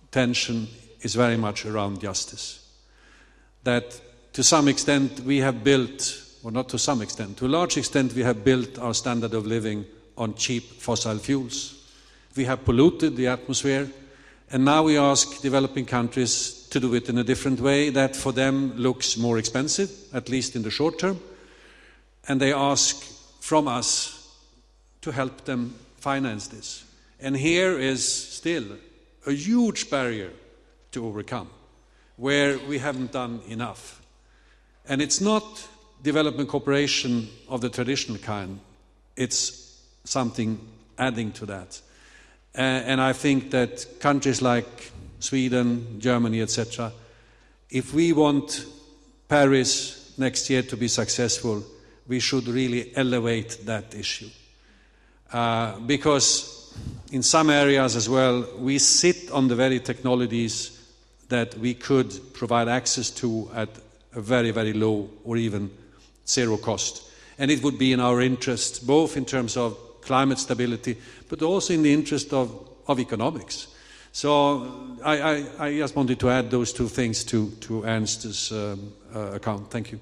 tension is very much around justice. That to some extent we have built, or not to some extent, to a large extent we have built our standard of living on cheap fossil fuels. We have polluted the atmosphere, and now we ask developing countries to do it in a different way that for them looks more expensive, at least in the short term, and they ask from us to help them finance this. And here is still a huge barrier to overcome, where we haven't done enough. And it's not development cooperation of the traditional kind, it's something adding to that. And I think that countries like Sweden, Germany, etc., if we want Paris next year to be successful, we should really elevate that issue. Because in some areas as well, we sit on the very technologies that we could provide access to at a very, very low or even zero cost. And it would be in our interest, both in terms of climate stability, but also in the interest of economics. So I just wanted to add those two things to Ernst's account. Thank you.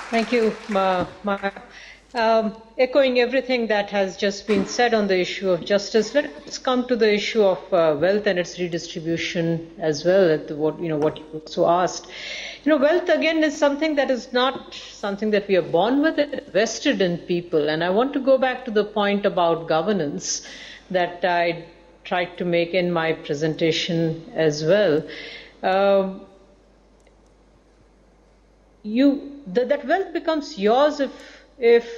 Thank you, Maja. Echoing everything that has just been said on the issue of justice, let's come to the issue of wealth and its redistribution as well. What you also asked. Wealth again is something that is not something that we are born with. It's vested in people, and I want to go back to the point about governance that I tried to make in my presentation as well. That wealth becomes yours if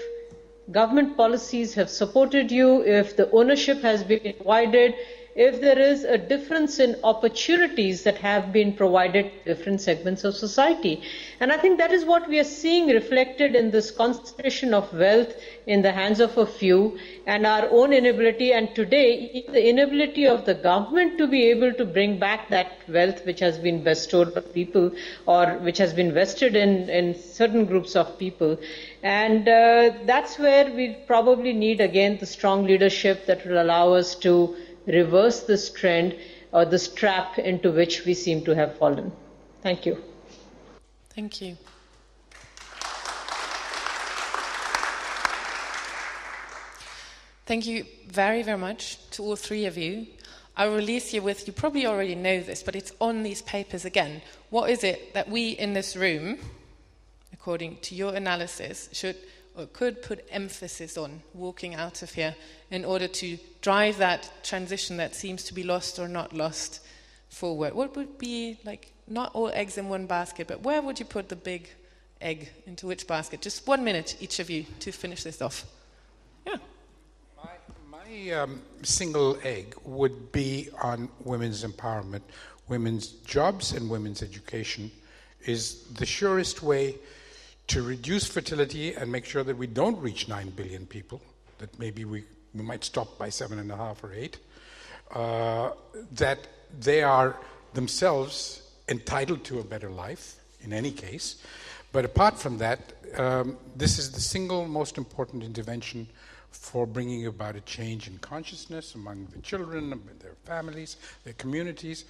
government policies have supported you, if the ownership has been provided, if there is a difference in opportunities that have been provided to different segments of society. And I think that is what we are seeing reflected in this concentration of wealth in the hands of a few and our own inability, and today the inability of the government to be able to bring back that wealth which has been bestowed on people or which has been vested in certain groups of people. And that's where we probably need again the strong leadership that will allow us to reverse this trend or this trap into which we seem to have fallen. Thank you. Thank you. Thank you very, very much to all three of you. I'll release you with, you probably already know this, but it's on these papers again. What is it that we in this room, according to your analysis, should or could put emphasis on walking out of here in order to drive that transition that seems to be lost or not lost forward? What would be, like, not all eggs in one basket, but where would you put the big egg into which basket? Just 1 minute, each of you, to finish this off. Yeah. My single egg would be on women's empowerment. Women's jobs and women's education is the surest way to reduce fertility and make sure that we don't reach 9 billion people, that maybe we might stop by 7.5 or 8, that they are themselves entitled to a better life in any case. But apart from that, this is the single most important intervention for bringing about a change in consciousness among the children, their families, their communities,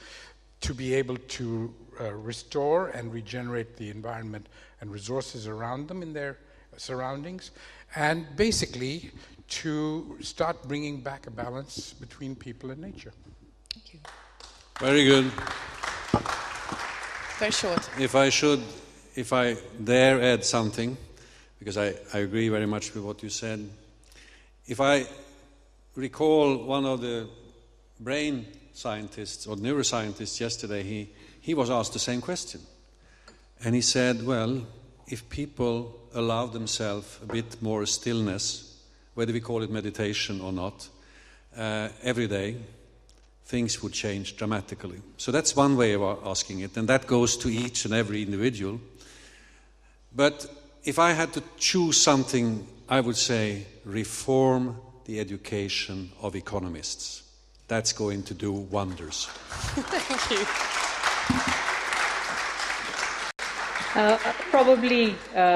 to be able to restore and regenerate the environment and resources around them in their surroundings, and basically to start bringing back a balance between people and nature. Thank you. Very good. Very short. If I dare add something, because I agree very much with what you said. If I recall one of the brain scientists or neuroscientists yesterday, he was asked the same question. And he said, well, if people allow themselves a bit more stillness, whether we call it meditation or not, every day, things would change dramatically. So that's one way of asking it, and that goes to each and every individual. But if I had to choose something, I would say reform the education of economists. That's going to do wonders. Thank you. Probably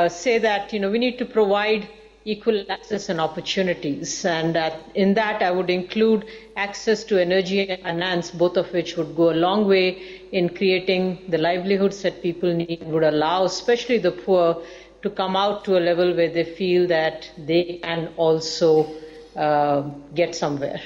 say that we need to provide equal access and opportunities, and in that I would include access to energy and finance, both of which would go a long way in creating the livelihoods that people need, would allow especially the poor to come out to a level where they feel that they can also get somewhere.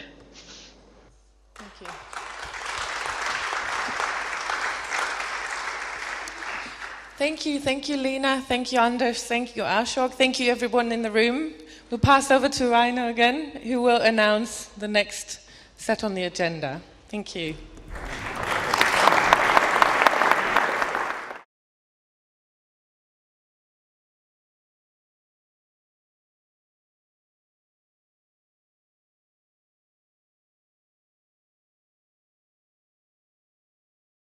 Thank you. Thank you, Leena. Thank you, Anders. Thank you, Ashok. Thank you, everyone in the room. We'll pass over to Rainer again, who will announce the next set on the agenda. Thank you.